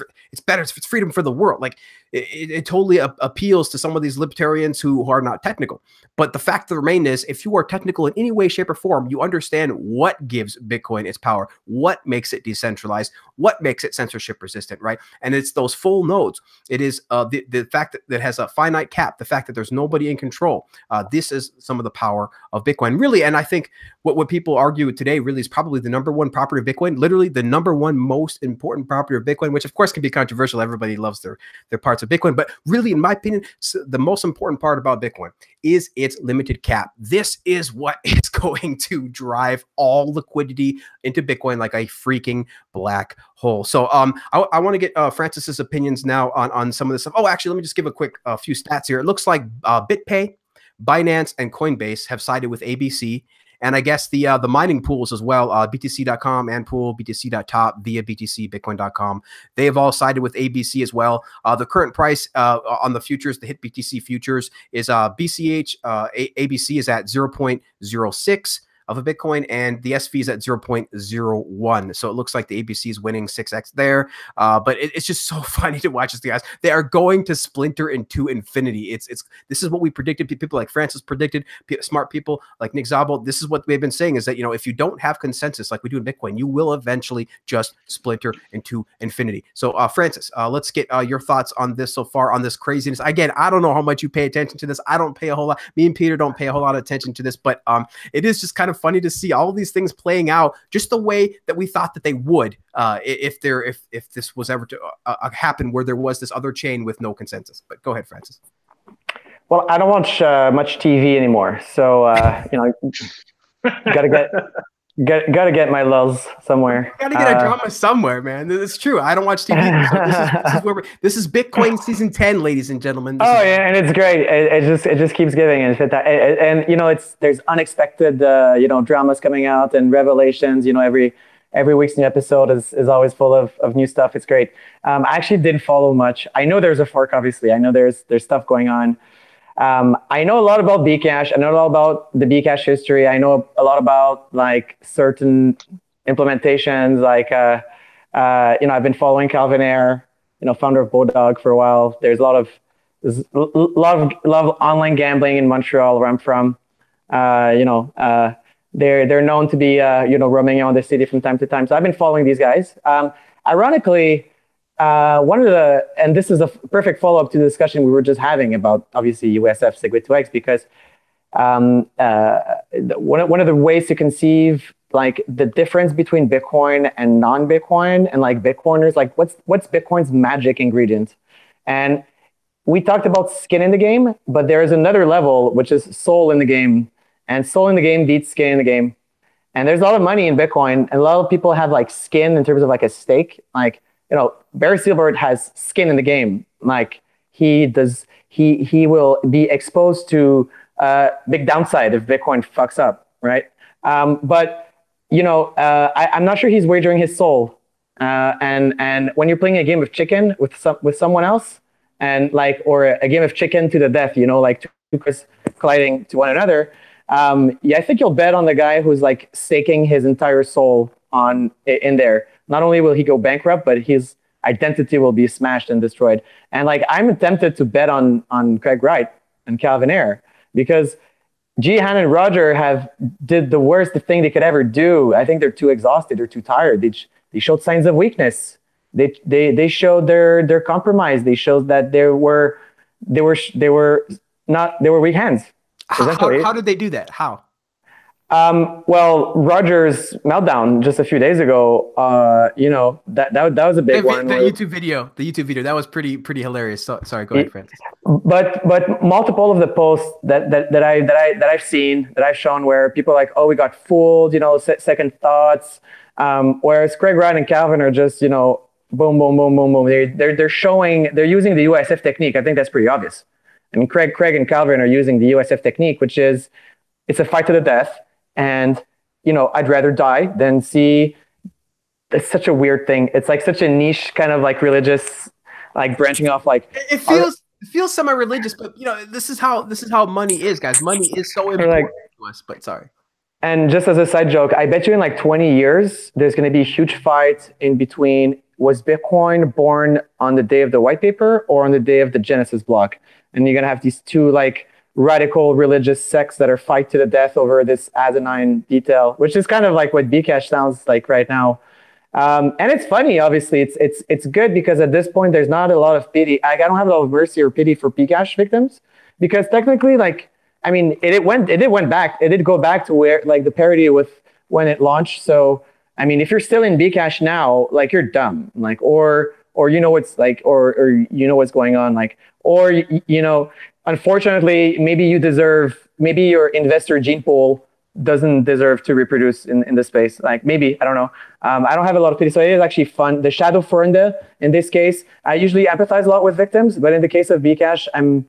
better. It's freedom for the world. Like it totally appeals to some of these libertarians who are not technical. But the fact of the remain is, if you are technical in any way, shape, or form, you understand what gives Bitcoin its power, what makes it decentralized, what makes it censorship resistant, right? And it's those full nodes. It is the fact that it has a finite cap, the fact that there's nobody in control. This is some of the power of Bitcoin, really. And I think what people argue today really is probably the #1 property of Bitcoin, literally the #1 most important property of Bitcoin, which of course can be controversial. Everybody loves their parts of Bitcoin, but really, in my opinion, the most important part about Bitcoin is its limited cap. This is what is going to drive all liquidity into Bitcoin like a freaking black hole. So I want to get Francis's opinions now on some of this stuff. Oh, actually, let me just give a quick few stats here. It looks like BitPay, Binance, and Coinbase have sided with ABC. And I guess the mining pools as well, BTC.com, Antpool, BTC.top, via BTC, Bitcoin.com. They have all sided with ABC as well. The current price on the futures, the HIT BTC futures, is BCH, ABC is at 0.06 of a Bitcoin, and the SV is at 0.01. So it looks like the ABC is winning 6x there. But it's just so funny to watch these guys. They are going to splinter into infinity. This is what we predicted. People like Francis predicted, smart people like Nick Zabel. This is what we've been saying, is that, if you don't have consensus like we do in Bitcoin, you will eventually just splinter into infinity. So Francis, let's get your thoughts on this so far, on this craziness. Again, I don't know how much you pay attention to this. I don't pay a whole lot. Me and Peter don't pay a whole lot of attention to this, but it is just kind of funny to see all of these things playing out just the way that we thought that they would if this was ever to happen, where there was this other chain with no consensus. But go ahead, Francis. Well, I don't watch much TV anymore, so gotta get my lulls somewhere. Gotta get a drama somewhere, man. It's true. I don't watch TV. So this is Bitcoin season 10, ladies and gentlemen. Yeah, and it's great. It just keeps giving, and there's unexpected dramas coming out and revelations. Every week's new episode is always full of new stuff. It's great. I actually didn't follow much. I know there's a fork, obviously. I know there's stuff going on. I know a lot about Bcash. I know a lot about the Bcash history. I know a lot about like certain implementations. Like I've been following Calvin Ayre, founder of Bodog, for a while. There's a lot of online gambling in Montreal, where I'm from. They're known to be roaming around the city from time to time. So I've been following these guys. Ironically, and this is a perfect follow-up to the discussion we were just having about, obviously, UASF SegWit2x, because one of the ways to conceive like the difference between Bitcoin and non-Bitcoin, and like Bitcoiners, like what's Bitcoin's magic ingredient? And we talked about skin in the game, but there is another level, which is soul in the game. And soul in the game beats skin in the game. And there's a lot of money in Bitcoin, and a lot of people have like skin in terms of like a stake. Like, Barry Silbert has skin in the game. Like he will be exposed to big downside if Bitcoin fucks up, right? But I'm not sure he's wagering his soul. And when you're playing a game of chicken with someone else, and like, or a game of chicken to the death, like two cars colliding to one another. Yeah, I think you'll bet on the guy who's like staking his entire soul in there. Not only will he go bankrupt, but his identity will be smashed and destroyed. And like, I'm tempted to bet on Craig Wright and Calvin Ayre, because Jihan and Roger did the worst thing they could ever do. I think they're too exhausted. They're too tired. They showed signs of weakness. They showed their compromise. They showed that they were weak hands. How did they do that? How? Well, Roger's meltdown just a few days ago, that was a big one. The YouTube video that was pretty hilarious. Sorry, go ahead, Francis. But multiple of the posts that I've seen, that I've shown, where people are like, oh, we got fooled, second thoughts. Whereas Craig Wright and Calvin are just, boom, boom, boom, boom, boom. They're using the UASF technique. I think that's pretty obvious. I mean, Craig and Calvin are using the UASF technique, which is, it's a fight to the death. And, I'd rather die than see. It's such a weird thing. It's like such a niche kind of like religious, like branching off. Like it feels semi-religious, but this is how money is, guys. Money is so important to us. But sorry. And just as a side joke, I bet you in like 20 years, there's going to be a huge fight in between, was Bitcoin born on the day of the white paper or on the day of the Genesis block? And you're going to have these two like radical religious sects that are fight to the death over this asinine detail, which is kind of like what Bcash sounds like right now. And it's funny, obviously, it's good, because at this point, there's not a lot of pity. I don't have a lot of mercy or pity for Bcash victims, because technically, like, I mean, it did go back to where, like, the parity with when it launched. So, I mean, if you're still in Bcash now, like, you're dumb, like, or what's like, or what's going on, like, or unfortunately, maybe your investor gene pool doesn't deserve to reproduce in this space. Like, maybe, I don't know. I don't have a lot of pity, so it is actually fun. The shadow Fernda, in this case, I usually empathize a lot with victims, but in the case of Bcash, I'm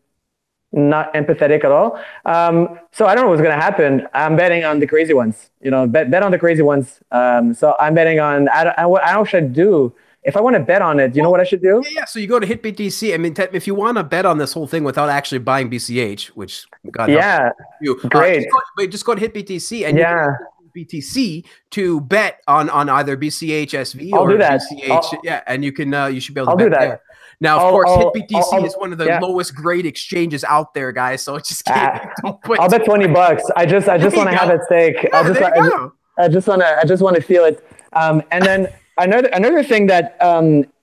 not empathetic at all. So I don't know what's going to happen. I'm betting on the crazy ones. Bet on the crazy ones. So I'm betting on. I should do. If I want to bet on it, you know what I should do? Yeah. So you go to HitBTC. I mean, if you want to bet on this whole thing without actually buying BCH, which God help you, great. Just go to HitBTC and BTC to bet on either BCH SV or BCH. And you should be able to bet there. Now, of course, HitBTC is one of the lowest grade exchanges out there, guys. So just I'll bet $20. I just want to have that stake. I just want to feel it. And then another thing that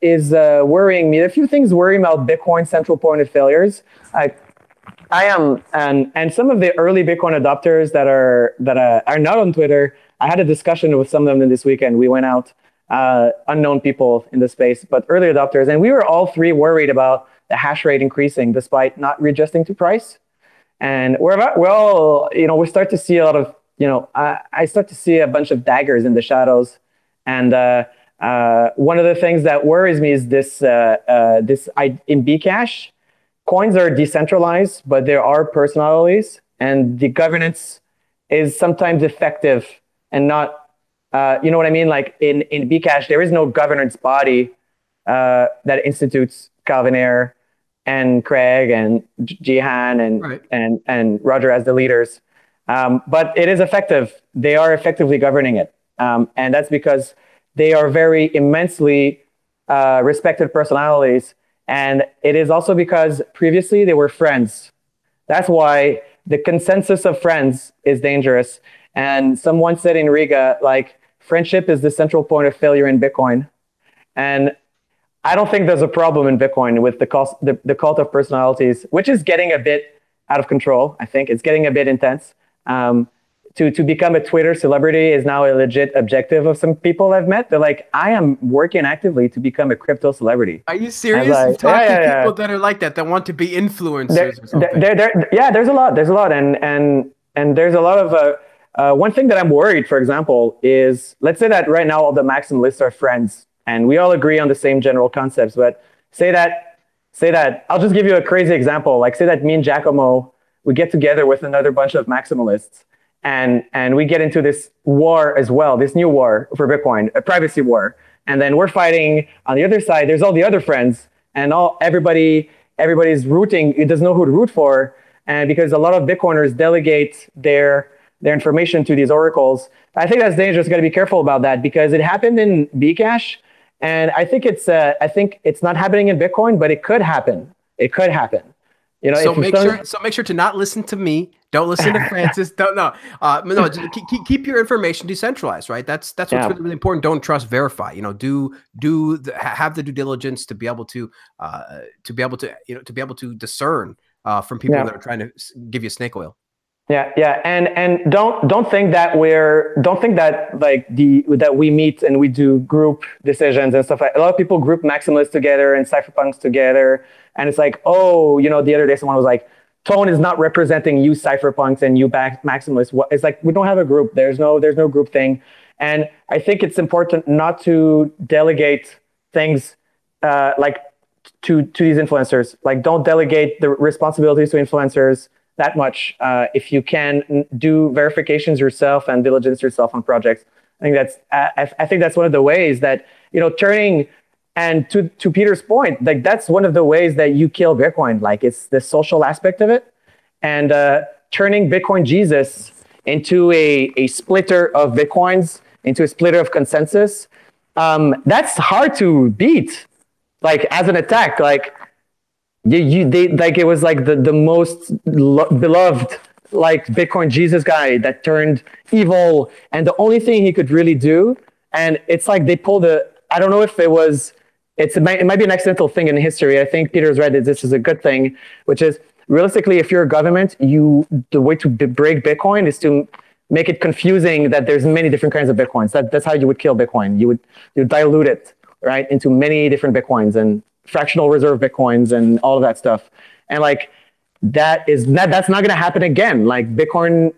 is worrying me. A few things worry me about Bitcoin central point of failures. I am, and some of the early Bitcoin adopters that are not on Twitter. I had a discussion with some of them this weekend. We went out. Unknown people in the space, but early adopters. And we were all three worried about the hash rate increasing despite not readjusting to price. And we start to see a lot of, I start to see a bunch of daggers in the shadows. And one of the things that worries me is in Bcash, coins are decentralized, but there are personalities, and the governance is sometimes effective and not. You know what I mean? Like in Bcash, there is no governance body that institutes Calvin Ayre and Craig and Jihan and Roger as the leaders. But it is effective. They are effectively governing it. And that's because they are very immensely respected personalities. And it is also because previously they were friends. That's why the consensus of friends is dangerous. And someone said in Riga, like, friendship is the central point of failure in Bitcoin. And I don't think there's a problem in Bitcoin with the cult of personalities, which is getting a bit out of control. I think it's getting a bit intense. To become a Twitter celebrity is now a legit objective of some people I've met. They're like, I am working actively to become a crypto celebrity. Are you serious? Like, You've talked to people that are like that want to be influencers or something. Yeah, there's a lot, and there's a lot of one thing that I'm worried, for example, is let's say that right now all the maximalists are friends and we all agree on the same general concepts, but say that I'll just give you a crazy example. Like say that me and Giacomo, we get together with another bunch of maximalists and we get into this war as well, this new war for Bitcoin, a privacy war. And then we're fighting on the other side. There's all the other friends and everybody's rooting. It doesn't know who to root for. And because a lot of Bitcoiners delegate their information to these oracles, I think that's dangerous. Got to be careful about that because it happened in Bcash. And I think it's not happening in Bitcoin, but it could happen. It could happen. You know, so make sure to not listen to me. Don't listen to Francis. Keep your information decentralized, right? That's what's really, really important. Don't trust, verify. You know, have the due diligence to be able to discern from people that are trying to give you snake oil. Yeah, and don't think that that we meet and we do group decisions and stuff. A lot of people group maximalists together and cypherpunks together, and it's like, oh, you know, the other day someone was like, Tone is not representing you cypherpunks and you maximalists. It's like we don't have a group. There's no group thing, and I think it's important not to delegate things like to these influencers. Like, don't delegate the responsibilities to influencers that much. If you can do verifications yourself and diligence yourself on projects, I think that's one of the ways that, you know, turning, and to Peter's point, like that's one of the ways that you kill Bitcoin. Like it's the social aspect of it, and turning Bitcoin Jesus into a splitter of Bitcoins, into a splitter of consensus. That's hard to beat. Like as an attack, like. It was like the most beloved like Bitcoin Jesus guy that turned evil, and the only thing he could really do, and it's like they pulled I don't know if it might be an accidental thing in history. I think Peter's right that this is a good thing, which is realistically, if you're a government, the way to break Bitcoin is to make it confusing that there's many different kinds of Bitcoins. That's how you would kill Bitcoin. You would dilute it, right, into many different Bitcoins and fractional reserve Bitcoins and all of that stuff. And like, that's not going to happen again. Like Bitcoin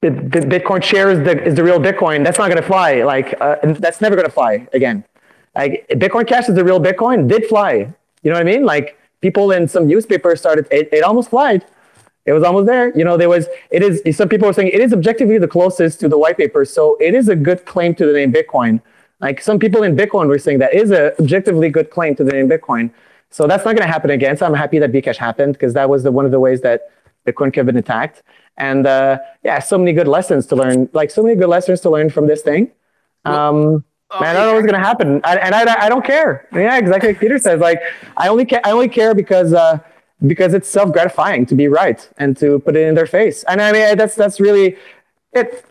share is the real Bitcoin. That's not going to fly. Like, that's never going to fly again. Like Bitcoin Cash is the real Bitcoin, did fly. You know what I mean? Like people in some newspapers started, it almost flied. It was almost there. You know, some people were saying it is objectively the closest to the white paper. So it is a good claim to the name Bitcoin. Like some people in Bitcoin were saying that is a objectively good claim to the name Bitcoin. So that's not going to happen again. So I'm happy that Bcash happened because that was one of the ways that Bitcoin could have been attacked. And so many good lessons to learn. Like so many good lessons to learn from this thing. Man, I don't know what's going to happen. I don't care. Yeah, exactly like Peter says. Like I only care because it's self-gratifying to be right and to put it in their face. And I mean that's really it.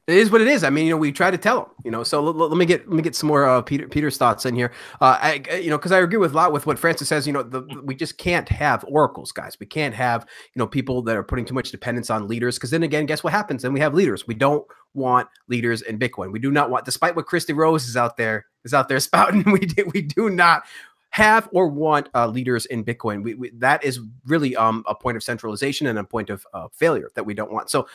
It is what it is. I mean, you know, we try to tell them, you know. So let me get some more Peter's thoughts in here. Because I agree with a lot with what Francis says. You know, we just can't have oracles, guys. We can't have, you know, people that are putting too much dependence on leaders. Because then again, guess what happens? Then we have leaders. We don't want leaders in Bitcoin. We do not want, despite what Christy Rose is out there spouting, we do not have or want leaders in Bitcoin. That is really a point of centralization and a point of failure that we don't want. So,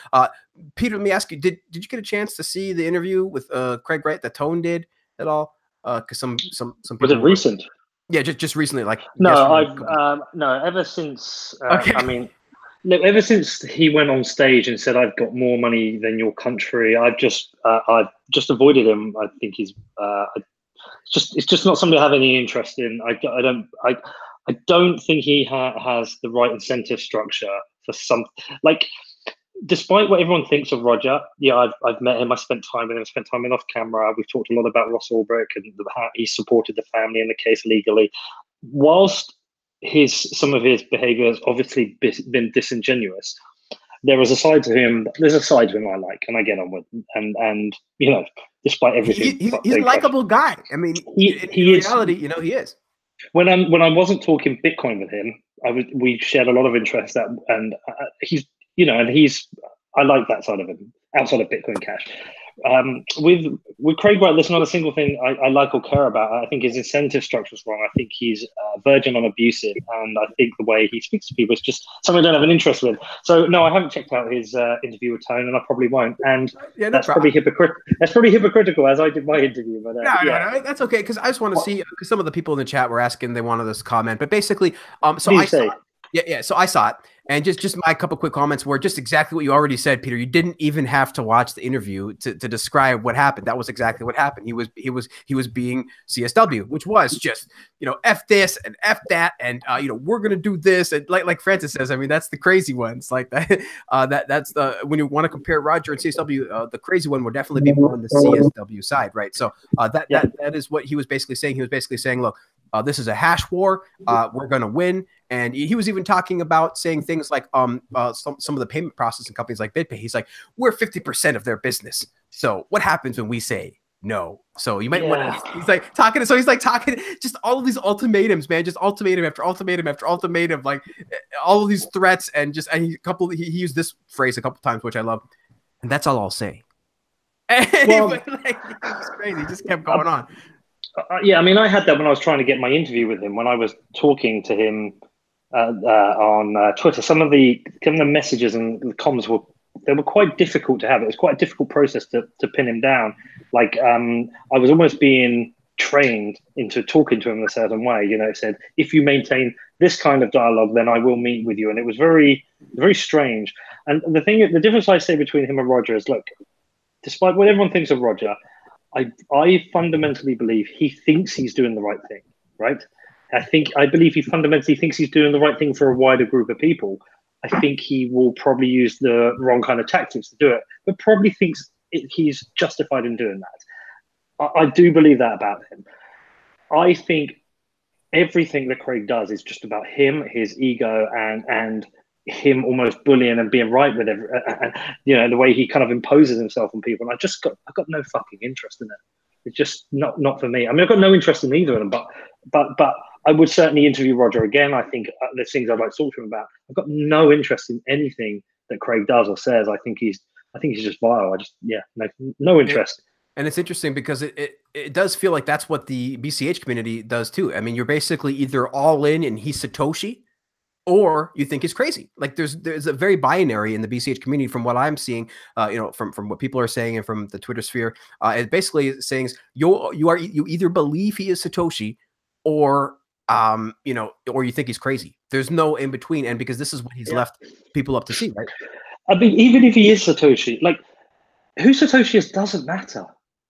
Peter, let me ask you: Did you get a chance to see the interview with Craig Wright that Tone did at all? Because some people was it recent? Yeah, just recently. Like no, ever since. I mean, look, ever since he went on stage and said, "I've got more money than your country," I've just avoided him. I think he's. It's just not something I have any interest in. I don't think he has the right incentive structure for some, like, despite what everyone thinks of Roger. Yeah, I've met him. I spent time with him. Spent time off camera. We've talked a lot about Ross Ulbricht and how he supported the family in the case legally. Whilst some of his behaviour has obviously been disingenuous, there is a side to him. There's a side to him I like, and I get on with, and you know, despite everything, he's a likable guy. I mean, in reality, you know, he is. When I wasn't talking Bitcoin with him, we shared a lot of interest, and he's, I like that side of him outside of Bitcoin Cash. With Craig Wright, there's not a single thing I like or care about. I think his incentive structure is wrong. I think he's verging on abusive, and I think the way he speaks to people is just something I don't have an interest with. So no, I haven't checked out his interview with Tone, and I probably won't. And that's probably hypocritical, as I did my interview. But no, that's okay, because I just want to see, because some of the people in the chat were asking, they wanted this comment, but basically, so I saw it. And just my couple quick comments were just exactly what you already said, Peter. You didn't even have to watch the interview to describe what happened. That was exactly what happened. He was being CSW, which was just, F this and F that, and we're gonna do this, and like Francis says, I mean, that's the crazy ones. Like that that's the, when you want to compare Roger and CSW, the crazy one would definitely be more on the CSW side, right? So that is what he was basically saying. He was basically saying, look, this is a hash war. We're gonna win. And he was even talking about saying things like some of the payment processing companies like BitPay. He's like, we're 50% of their business. So what happens when we say no? So you might want to, he's like talking just all of these ultimatums, man, just ultimatum after ultimatum after ultimatum, like all of these threats, and he used this phrase a couple times, which I love. And that's all I'll say. Well, it's crazy. He just kept going on. I mean, I had that when I was trying to get my interview with him, when I was talking to him on Twitter. Some of the messages and the comms were quite difficult to have. It was quite a difficult process to pin him down. Like I was almost being trained into talking to him in a certain way. It said, if you maintain this kind of dialogue, then I will meet with you. And it was very, very strange. And the difference I say between him and Roger is, look, despite what everyone thinks of Roger, I fundamentally believe he thinks he's doing the right thing, right? I believe he fundamentally thinks he's doing the right thing for a wider group of people. I think he will probably use the wrong kind of tactics to do it, but probably thinks he's justified in doing that. I do believe that about him. I think everything that Craig does is just about him, his ego, and him almost bullying and being right with the way he kind of imposes himself on people. And I've got no fucking interest in it. It's just not for me. I mean, I've got no interest in either of them, but I would certainly interview Roger again. I think there's things I'd like to talk to him about. I've got no interest in anything that Craig does or says. I think he's just vile. No interest. And it's interesting because it does feel like that's what the BCH community does too. I mean, you're basically either all in and he's Satoshi, or you think he's crazy. Like there's a very binary in the BCH community from what I'm seeing, from what people are saying and from the Twitter sphere. It basically saying you either believe he is Satoshi, or or you think he's crazy. There's no in between, and because this is what he's left people up to see, right? I mean, even if he is Satoshi, like who Satoshi is doesn't matter.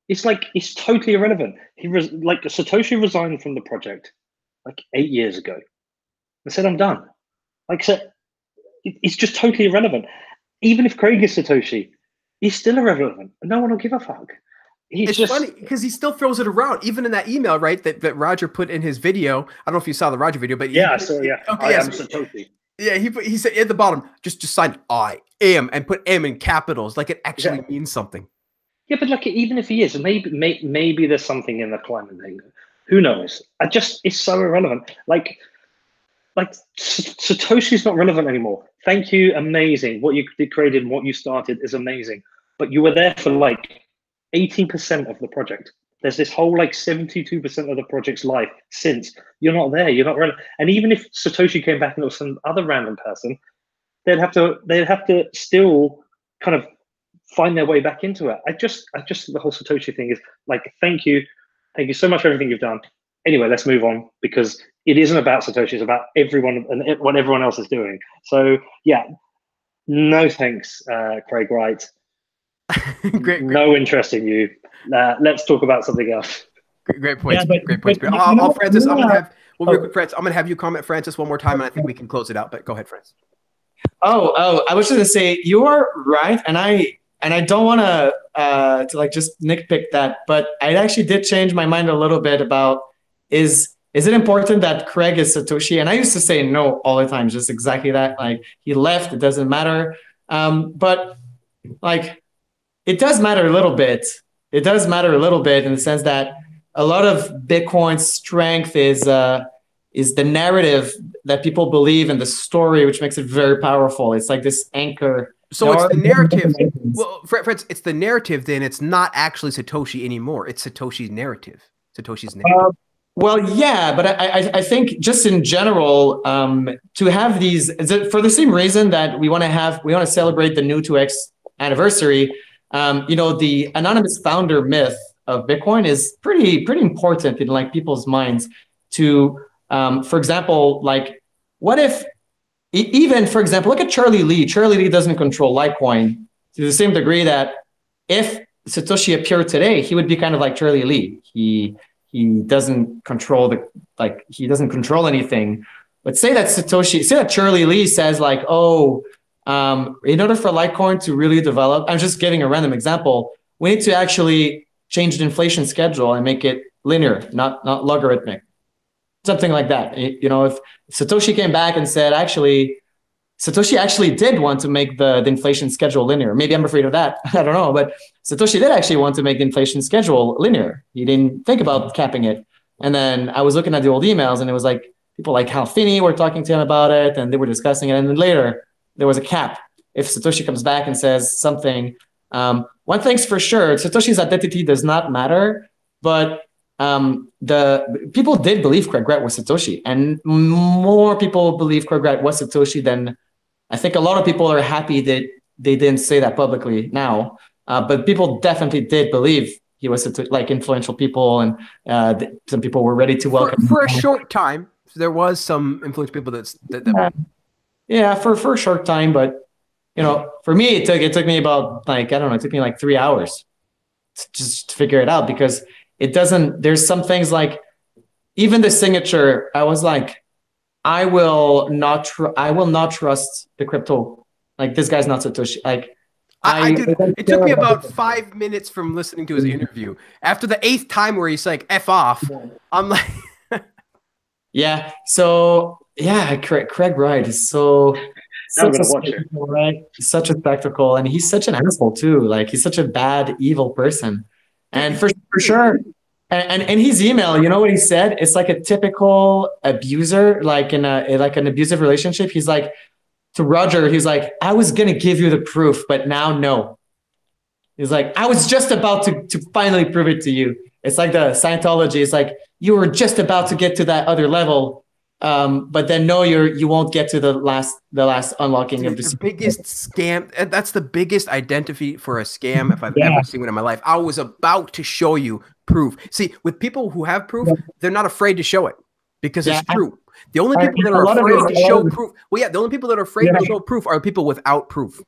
It's like it's totally irrelevant. Satoshi resigned from the project like 8 years ago and said, "I'm done." So it's just totally irrelevant. Even if Craig is Satoshi, he's still irrelevant. No one will give a fuck. It's just funny because he still throws it around, even in that email, right? That Roger put in his video. I don't know if you saw the Roger video, but I saw. Yeah, okay, I am Satoshi. Yeah, he said at the bottom, just sign I am and put M in capitals, like it actually means something. Yeah, but like even if he is, maybe there's something in the climate thing. Who knows? It's so irrelevant. Like Satoshi's not relevant anymore. Thank you, amazing. What you created and what you started is amazing. But you were there for like 18% of the project. There's this whole like 72% of the project's life since. You're not there. You're not relevant. And even if Satoshi came back and it was some other random person, they'd have to still kind of find their way back into it. I just the whole Satoshi thing is like, thank you so much for everything you've done. Anyway, let's move on, because it isn't about Satoshi, it's about everyone and what everyone else is doing. So yeah, no thanks, Craig Wright. great. No interest in you. Let's talk about something else. Great points. Yeah, great points. Francis, I'm gonna have you comment, Francis, one more time, and I think we can close it out. But go ahead, Francis. Oh, I was just gonna say you are right, and I don't want to like just nitpick that, but I actually did change my mind a little bit about is it important that Craig is Satoshi? And I used to say no all the time, just exactly that. Like he left, it doesn't matter. But like it does matter a little bit. It does matter a little bit in the sense that a lot of Bitcoin's strength is is the narrative that people believe in, the story, which makes it very powerful. It's like this anchor. So it's the narrative. Well, Fritz, it's the narrative. Then it's not actually Satoshi anymore. It's Satoshi's narrative. Satoshi's narrative. Well, yeah, but I think just in general, to have these for the same reason that we want to celebrate the new 2x anniversary. The anonymous founder myth of Bitcoin is pretty important in like people's minds. To, for example, like what if even, for example, look at Charlie Lee. Charlie Lee doesn't control Litecoin to the same degree that if Satoshi appeared today, he would be kind of like Charlie Lee. He doesn't control he doesn't control anything. But say that Charlie Lee says like, in order for Litecoin to really develop, I'm just giving a random example, we need to actually change the inflation schedule and make it linear, not logarithmic. Something like that. If Satoshi came back and said, Satoshi actually did want to make the inflation schedule linear. Maybe I'm afraid of that. I don't know. But Satoshi did actually want to make the inflation schedule linear. He didn't think about capping it. And then I was looking at the old emails, and it was like people like Hal Finney were talking to him about it, and they were discussing it. And then later, there was a cap. If Satoshi comes back and says something, one thing's for sure, Satoshi's identity does not matter, but the people did believe Craig Wright was Satoshi, and more people believe Craig Wright was Satoshi than I think a lot of people are happy that they didn't say that publicly now. But people definitely did believe he was like influential people, and some people were ready to welcome for a short time. There was some influential people for a short time, but for me it took me about it took me like 3 hours to just figure it out, because there's some things like even the signature. I was like, I will not trust the crypto. Like, this guy's not Satoshi. Like, it took me about 5 minutes from listening to his interview. After the 8th time where he's like, F off, I'm like, yeah. So yeah, Craig Wright is such a spectacle, and he's such an asshole too. Like, he's such a bad, evil person. And for sure, and in his email, you know what he said? It's like a typical abuser, like in an abusive relationship. He's like, to Roger, he's like, I was gonna give you the proof, but now no. He's like, I was just about to finally prove it to you. It's like the Scientology. It's like, you were just about to get to that other level, but then no, you won't get to the last unlocking of the biggest scam. That's the biggest identity for a scam if I've ever seen one in my life. I was about to show you proof. See, with people who have proof, they're not afraid to show it because it's true. The only people that are afraid to show proof. Well, yeah, the only people that are afraid to show proof are people without proof.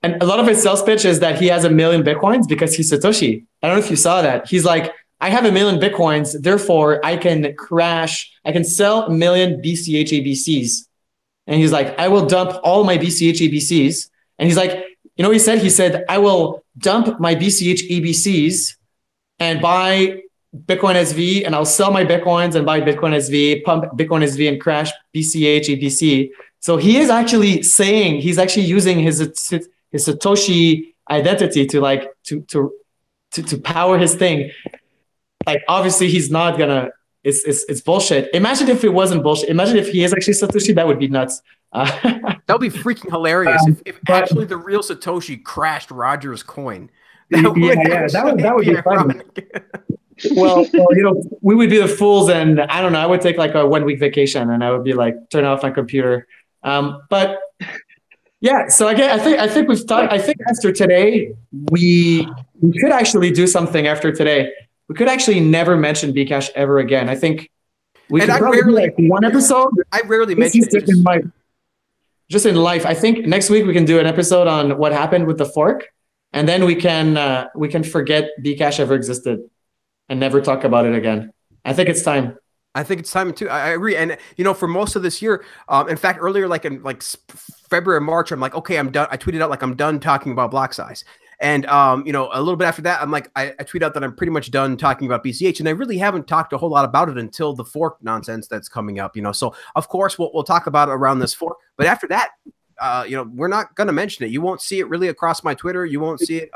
And a lot of his sales pitch is that he has 1 million Bitcoins because he's Satoshi. I don't know if you saw that. He's like, I have 1 million Bitcoins, therefore I can sell 1 million BCH ABCs. And he's like, I will dump all my BCH ABCs. And he's like, you know what he said? He said, I will dump my BCH ABCs and buy Bitcoin SV, and I'll sell my Bitcoins and buy Bitcoin SV, pump Bitcoin SV and crash BCH ABC. So he is actually saying, he's actually using his Satoshi identity to power his thing. Like, obviously he's not gonna, it's bullshit. Imagine if it wasn't bullshit. Imagine if he is actually Satoshi, that would be nuts. That would be freaking hilarious if actually the real Satoshi crashed Roger's coin. That would be funny. Well, we would be the fools, and I don't know, I would take like a 1 week vacation, and I would be like, turn off my computer. But yeah, so again, I think we've talked. I think after today, we could actually do something after today. We could actually never mention Bcash ever again. I think we could probably do like one episode. I rarely mention it. Just in life. I think next week we can do an episode on what happened with the fork, and then we can forget Bcash ever existed and never talk about it again. I think it's time. I think it's time too. I agree. And for most of this year, in fact, earlier, like in February, March, I'm like, okay, I'm done. I tweeted out like I'm done talking about block size. And a little bit after that, I'm like, I tweet out that I'm pretty much done talking about BCH, and I really haven't talked a whole lot about it until the fork nonsense that's coming up. So of course we'll talk about it around this fork, but after that, we're not going to mention it. You won't see it really across my Twitter. You won't see it.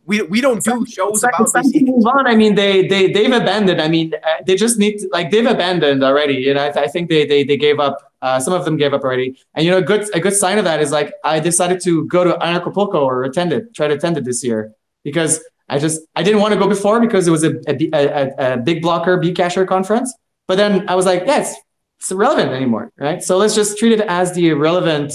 We don't do shows about it's time to move on. I mean, they've abandoned. I mean, they just need to, they've abandoned already. You know, I think they gave up. Some of them gave up already. And a good sign of that is I decided to go to Acapulco or try to attend it this year, because I didn't want to go before because it was a big blocker Bcasher conference. But then I was like, it's irrelevant anymore, right? So let's just treat it as the irrelevant.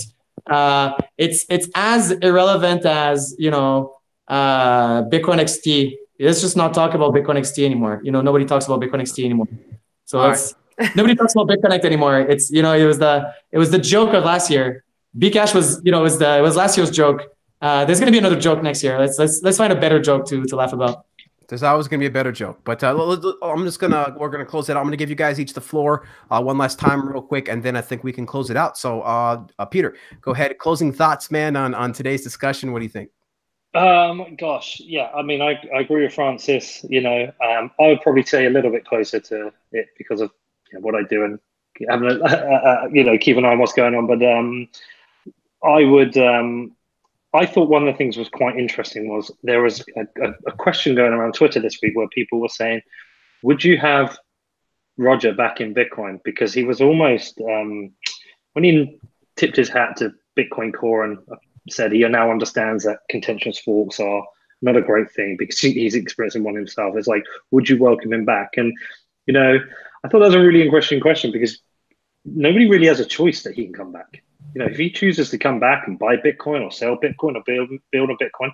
It's as irrelevant as Bitcoin XT. Let's just not talk about Bitcoin XT anymore. Nobody talks about Bitcoin XT anymore. So nobody talks about BitConnect anymore. It's it was the joke of last year. Bcash was it was last year's joke. There's going to be another joke next year. Let's find a better joke to laugh about. There's always going to be a better joke, but we're going to close it out. I'm going to give you guys each the floor one last time real quick, and then I think we can close it out. So Peter, go ahead. Closing thoughts, man, on today's discussion. What do you think? Gosh, yeah. I mean, I agree with Francis. I would probably say a little bit closer to it because of what I do and having keep an eye on what's going on. But I would. I thought one of the things was quite interesting was there was a question going around Twitter this week where people were saying, would you have Roger back in Bitcoin? Because he was almost, when he tipped his hat to Bitcoin Core and said he now understands that contentious forks are not a great thing because he's experiencing one himself. It's like, would you welcome him back? And, I thought that was a really interesting question because nobody really has a choice that he can come back. If he chooses to come back and buy Bitcoin or sell Bitcoin or build a Bitcoin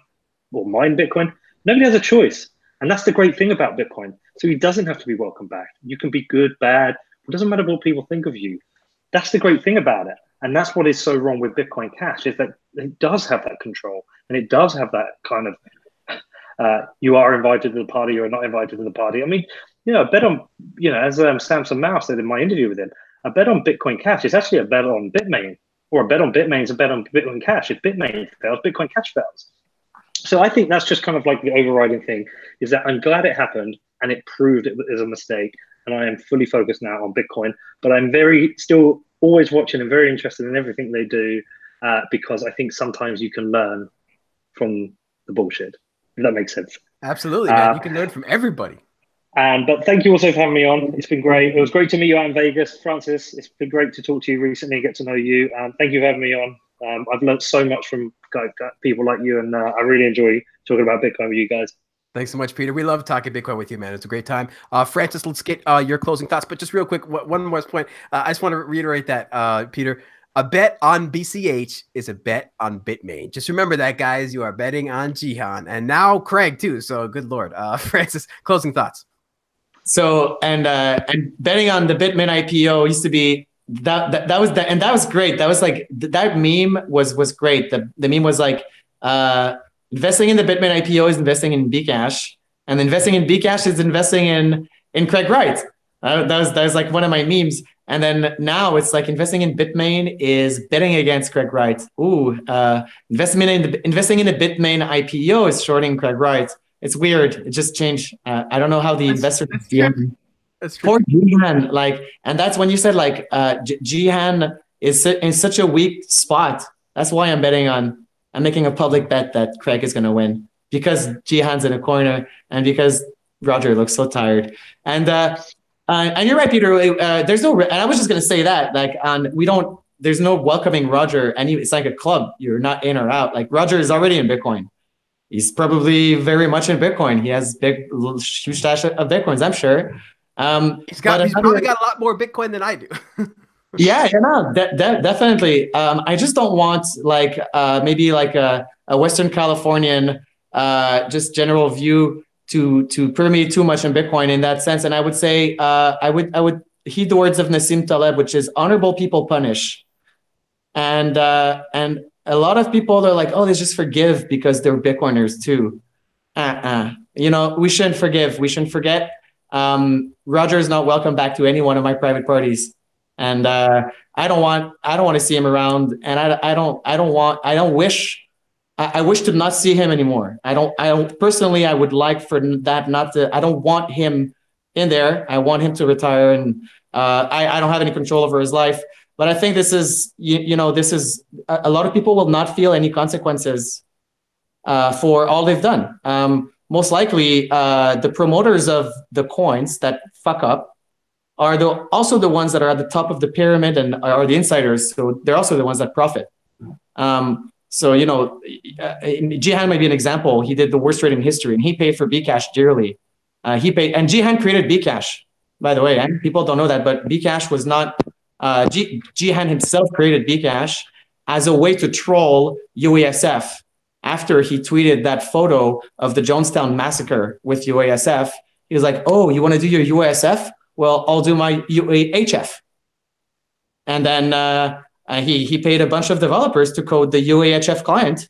or mine Bitcoin, nobody has a choice. And that's the great thing about Bitcoin. So he doesn't have to be welcomed back. You can be good, bad. It doesn't matter what people think of you. That's the great thing about it. And that's what is so wrong with Bitcoin Cash is that it does have that control and it does have that kind of, you are invited to the party, you're not invited to the party. I mean, a bet on, as Samson Mouse said in my interview with him, a bet on Bitcoin Cash is actually a bet on Bitmain. Or a bet on Bitmain is a bet on Bitcoin Cash. If Bitmain fails, Bitcoin Cash fails. So I think that's just kind of like the overriding thing is that I'm glad it happened and it proved it was a mistake. And I am fully focused now on Bitcoin, but I'm still always watching and very interested in everything they do because I think sometimes you can learn from the bullshit, if that makes sense. Absolutely, man. You can learn from everybody. But thank you also for having me on. It's been great. It was great to meet you out in Vegas. Francis, it's been great to talk to you recently, get to know you. Thank you for having me on. I've learned so much from people like you, and I really enjoy talking about Bitcoin with you guys. Thanks so much, Peter. We love talking Bitcoin with you, man. It's a great time. Francis, let's get your closing thoughts. But just real quick, one more point. I just want to reiterate that, Peter. A bet on BCH is a bet on Bitmain. Just remember that, guys. You are betting on Jihan. And now Craig, too. So good Lord. Francis, closing thoughts. So and betting on the Bitmain IPO used to be that was great. That was like that meme was great. The meme was like investing in the Bitmain IPO is investing in Bcash, and investing in Bcash is investing in Craig Wright. That was like one of my memes. And then now it's like investing in Bitmain is betting against Craig Wright. Ooh, investing in the Bitmain IPO is shorting Craig Wright. It's weird. It just changed. I don't know how the investors. That's true. Poor Jihan, and that's when you said Jihan is in such a weak spot. That's why I'm making a public bet that Craig is going to win because Jihan's in a corner and because Roger looks so tired. And you're right, Peter. There's no. And I was just going to say that there's no welcoming Roger. And it's like a club. You're not in or out. Like Roger is already in Bitcoin. He's probably very much in Bitcoin. He has huge stash of Bitcoins, I'm sure. He's probably got a lot more Bitcoin than I do. Yeah, definitely. I just don't want maybe a Western Californian just general view to permeate too much in Bitcoin in that sense. And I would say I would heed the words of Nassim Taleb, which is honorable people punish. And a lot of people, they're like, oh, they just forgive because they're Bitcoiners too. We shouldn't forgive. We shouldn't forget. Roger is not welcome back to any one of my private parties. And I don't want to see him around. And I wish to not see him anymore. I personally, I would like for that not to, I don't want him in there. I want him to retire and I don't have any control over his life. But I think this is, this is a lot of people will not feel any consequences for all they've done. Most likely, the promoters of the coins that fuck up are also the ones that are at the top of the pyramid and are the insiders. So they're also the ones that profit. So, Jihan might be an example. He did the worst trade in history, and he paid for Bcash dearly. And Jihan created Bcash, by the way, and people don't know that, but Bcash was not, Jihan himself created Bcash as a way to troll UASF. After he tweeted that photo of the Jonestown massacre with UASF, he was like, oh, you want to do your UASF? Well, I'll do my UAHF. And then he paid a bunch of developers to code the UAHF client.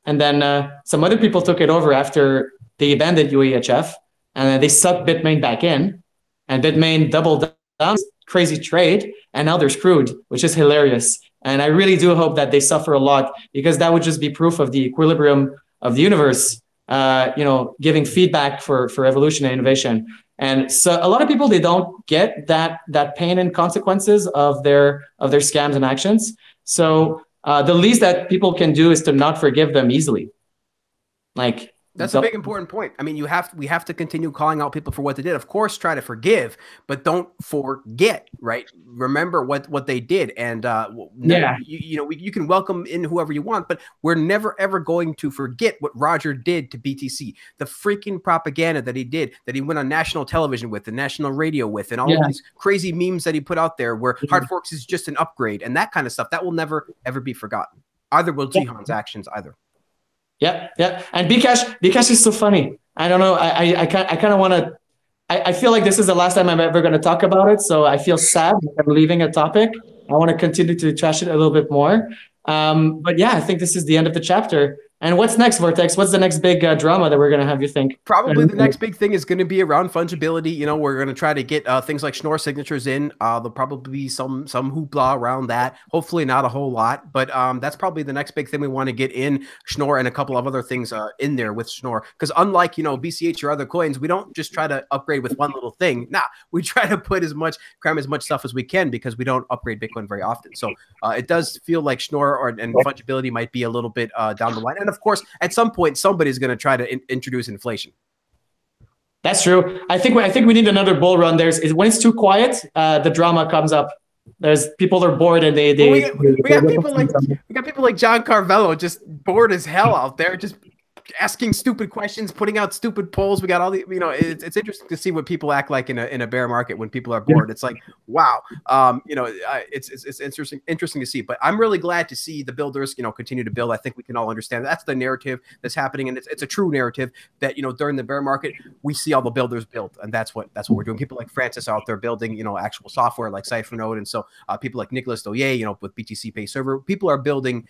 And then some other people took it over after they abandoned UAHF. And then they sucked Bitmain back in. And Bitmain doubled down, crazy trade. And now they're screwed, which is hilarious. And I really do hope that they suffer a lot, because that would just be proof of the equilibrium of the universe, giving feedback for evolution and innovation. And so a lot of people, they don't get that pain and consequences of their scams and actions. So the least that people can do is to not forgive them easily. That's a big important point. I mean, we have to continue calling out people for what they did. Of course, try to forgive, but don't forget, right? Remember what they did, and you can welcome in whoever you want, but we're never ever going to forget what Roger did to BTC. The freaking propaganda that he did, that he went on national television with, and national radio with, and all of these crazy memes that he put out there, where hard forks is just an upgrade and that kind of stuff. That will never ever be forgotten. Either will Jihan's actions either. Yeah. And Bcash is so funny. I don't know. I kind of want to. I feel like this is the last time I'm ever going to talk about it. So I feel sad that I'm leaving a topic. I want to continue to trash it a little bit more. But yeah, I think this is the end of the chapter. And what's next, Vortex? What's the next big drama that we're going to have, you think? Probably the next big thing is going to be around fungibility. We're going to try to get things like Schnorr signatures in. There'll probably be some hoopla around that. Hopefully not a whole lot, but that's probably the next big thing we want to get in Schnorr, and a couple of other things in there with Schnorr. Because unlike, BCH or other coins, we don't just try to upgrade with one little thing. Nah, we try to cram as much stuff as we can, because we don't upgrade Bitcoin very often. So it does feel like Schnorr and fungibility might be a little bit down the line. And of course, at some point, somebody's going to try to introduce inflation. That's true. I think we need another bull run. When it's too quiet, the drama comes up. There's people are bored, and we got people like John Carvello just bored as hell out there, just asking stupid questions, putting out stupid polls. We got all the, it's interesting to see what people act like in a bear market when people are bored. It's like, wow, it's interesting to see. But I'm really glad to see the builders, continue to build. I think we can all understand that's the narrative that's happening, and it's a true narrative that during the bear market we see all the builders build, and that's what we're doing. People like Francis out there building, actual software like CipherNode, and so people like Nicholas Doye, with BTC Pay Server, people are building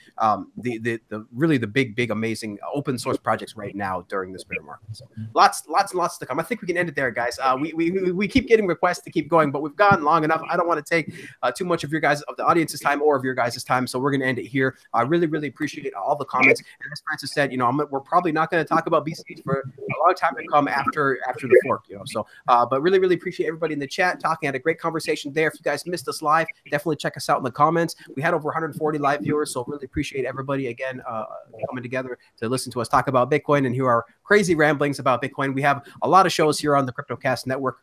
the big amazing open source projects right now during this bear market. So lots and lots to come. I think we can end it there, guys. We keep getting requests to keep going, but we've gone long enough. I don't want to take too much of the audience's time or of your guys' time, so we're going to end it here. I really appreciate all the comments. And as Francis said, we're probably not going to talk about BCH for a long time to come after the fork. So but really appreciate everybody in the chat talking. Had a great conversation there. If you guys missed us live, definitely check us out in the comments. We had over 140 live viewers, so really appreciate everybody again coming together to listen to us talk about Bitcoin and hear our crazy ramblings about Bitcoin. We have a lot of shows here on the CryptoCast Network.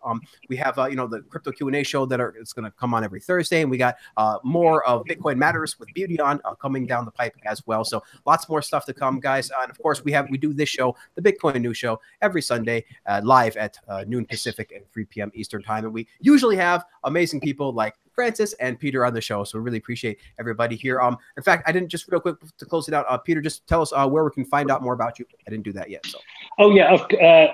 We have the Crypto Q&A show it's going to come on every Thursday, and we got more of Bitcoin Matters with Beauty on coming down the pipe as well. So lots more stuff to come, guys. And of course, we do this show, the Bitcoin News Show, every Sunday live at noon Pacific and 3 p.m. Eastern time, and we usually have amazing people like Francis and Peter on the show, so we really appreciate everybody here. In fact, I didn't, just real quick to close it out, Peter, just tell us where we can find out more about you. I didn't do that yet. So. Oh yeah,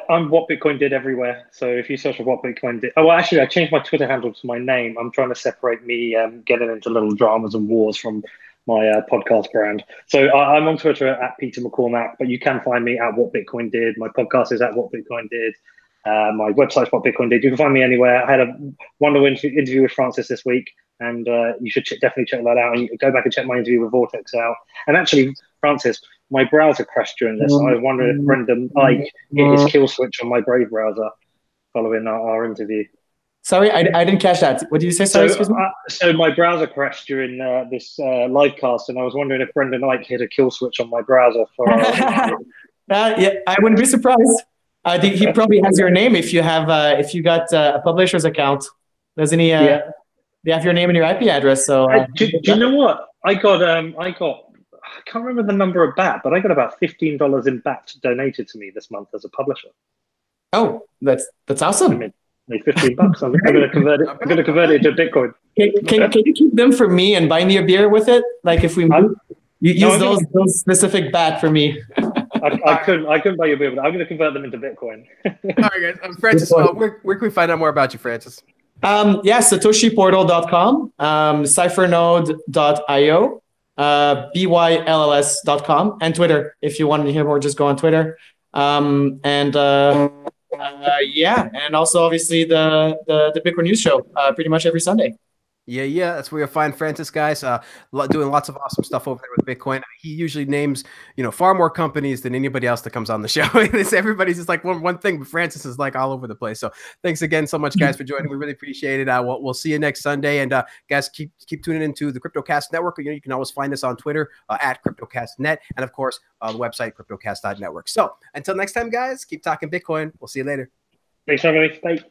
I'm What Bitcoin Did everywhere. So if you search for What Bitcoin Did, actually I changed my Twitter handle to my name. I'm trying to separate me getting into little dramas and wars from my podcast brand. So I'm on Twitter at Peter McCormack, but you can find me at What Bitcoin Did. My podcast is at What Bitcoin Did. My website's What Bitcoin Did. You can find me anywhere. I had a wonderful interview with Francis this week, and you should definitely check that out. And you can go back and check my interview with Vortex out. And actually, Francis, my browser crashed during this. I wonder if Brendan Ike hit his kill switch on my Brave browser following our interview. Sorry, I didn't catch that. What did you say? Sorry, excuse me. So my browser crashed during this live cast, and I was wondering if Brendan Ike hit a kill switch on my browser. For yeah, I wouldn't be surprised. I think he probably has your name if you got a publisher's account. Doesn't he? They have your name and your IP address. So do you know what I got? I can't remember the number of BAT, but I got about $15 in BAT donated to me this month as a publisher. Oh, that's awesome. I mean, like $15. I'm going to convert it. I'm going to convert it to Bitcoin. Can you keep them for me and buy me a beer with it? Like if we use those specific BAT for me. I couldn't buy you a beer, but I'm going to convert them into Bitcoin. All right, guys. Francis, where can we find out more about you, Francis? SatoshiPortal.com, Cipher.node.io, bylls.com, and Twitter. If you want to hear more, just go on Twitter. And also obviously the Bitcoin News Show pretty much every Sunday. Yeah, that's where you'll find Francis, guys. Doing lots of awesome stuff over there with Bitcoin. He usually names, far more companies than anybody else that comes on the show. Everybody's just like one thing, but Francis is like all over the place. So thanks again so much, guys, for joining. We really appreciate it. We'll see you next Sunday, and guys, keep tuning into the CryptoCast Network. You can always find us on Twitter at CryptoCastNet, and of course the website CryptoCast.network. So until next time, guys, keep talking Bitcoin. We'll see you later. Thanks, everybody. Bye.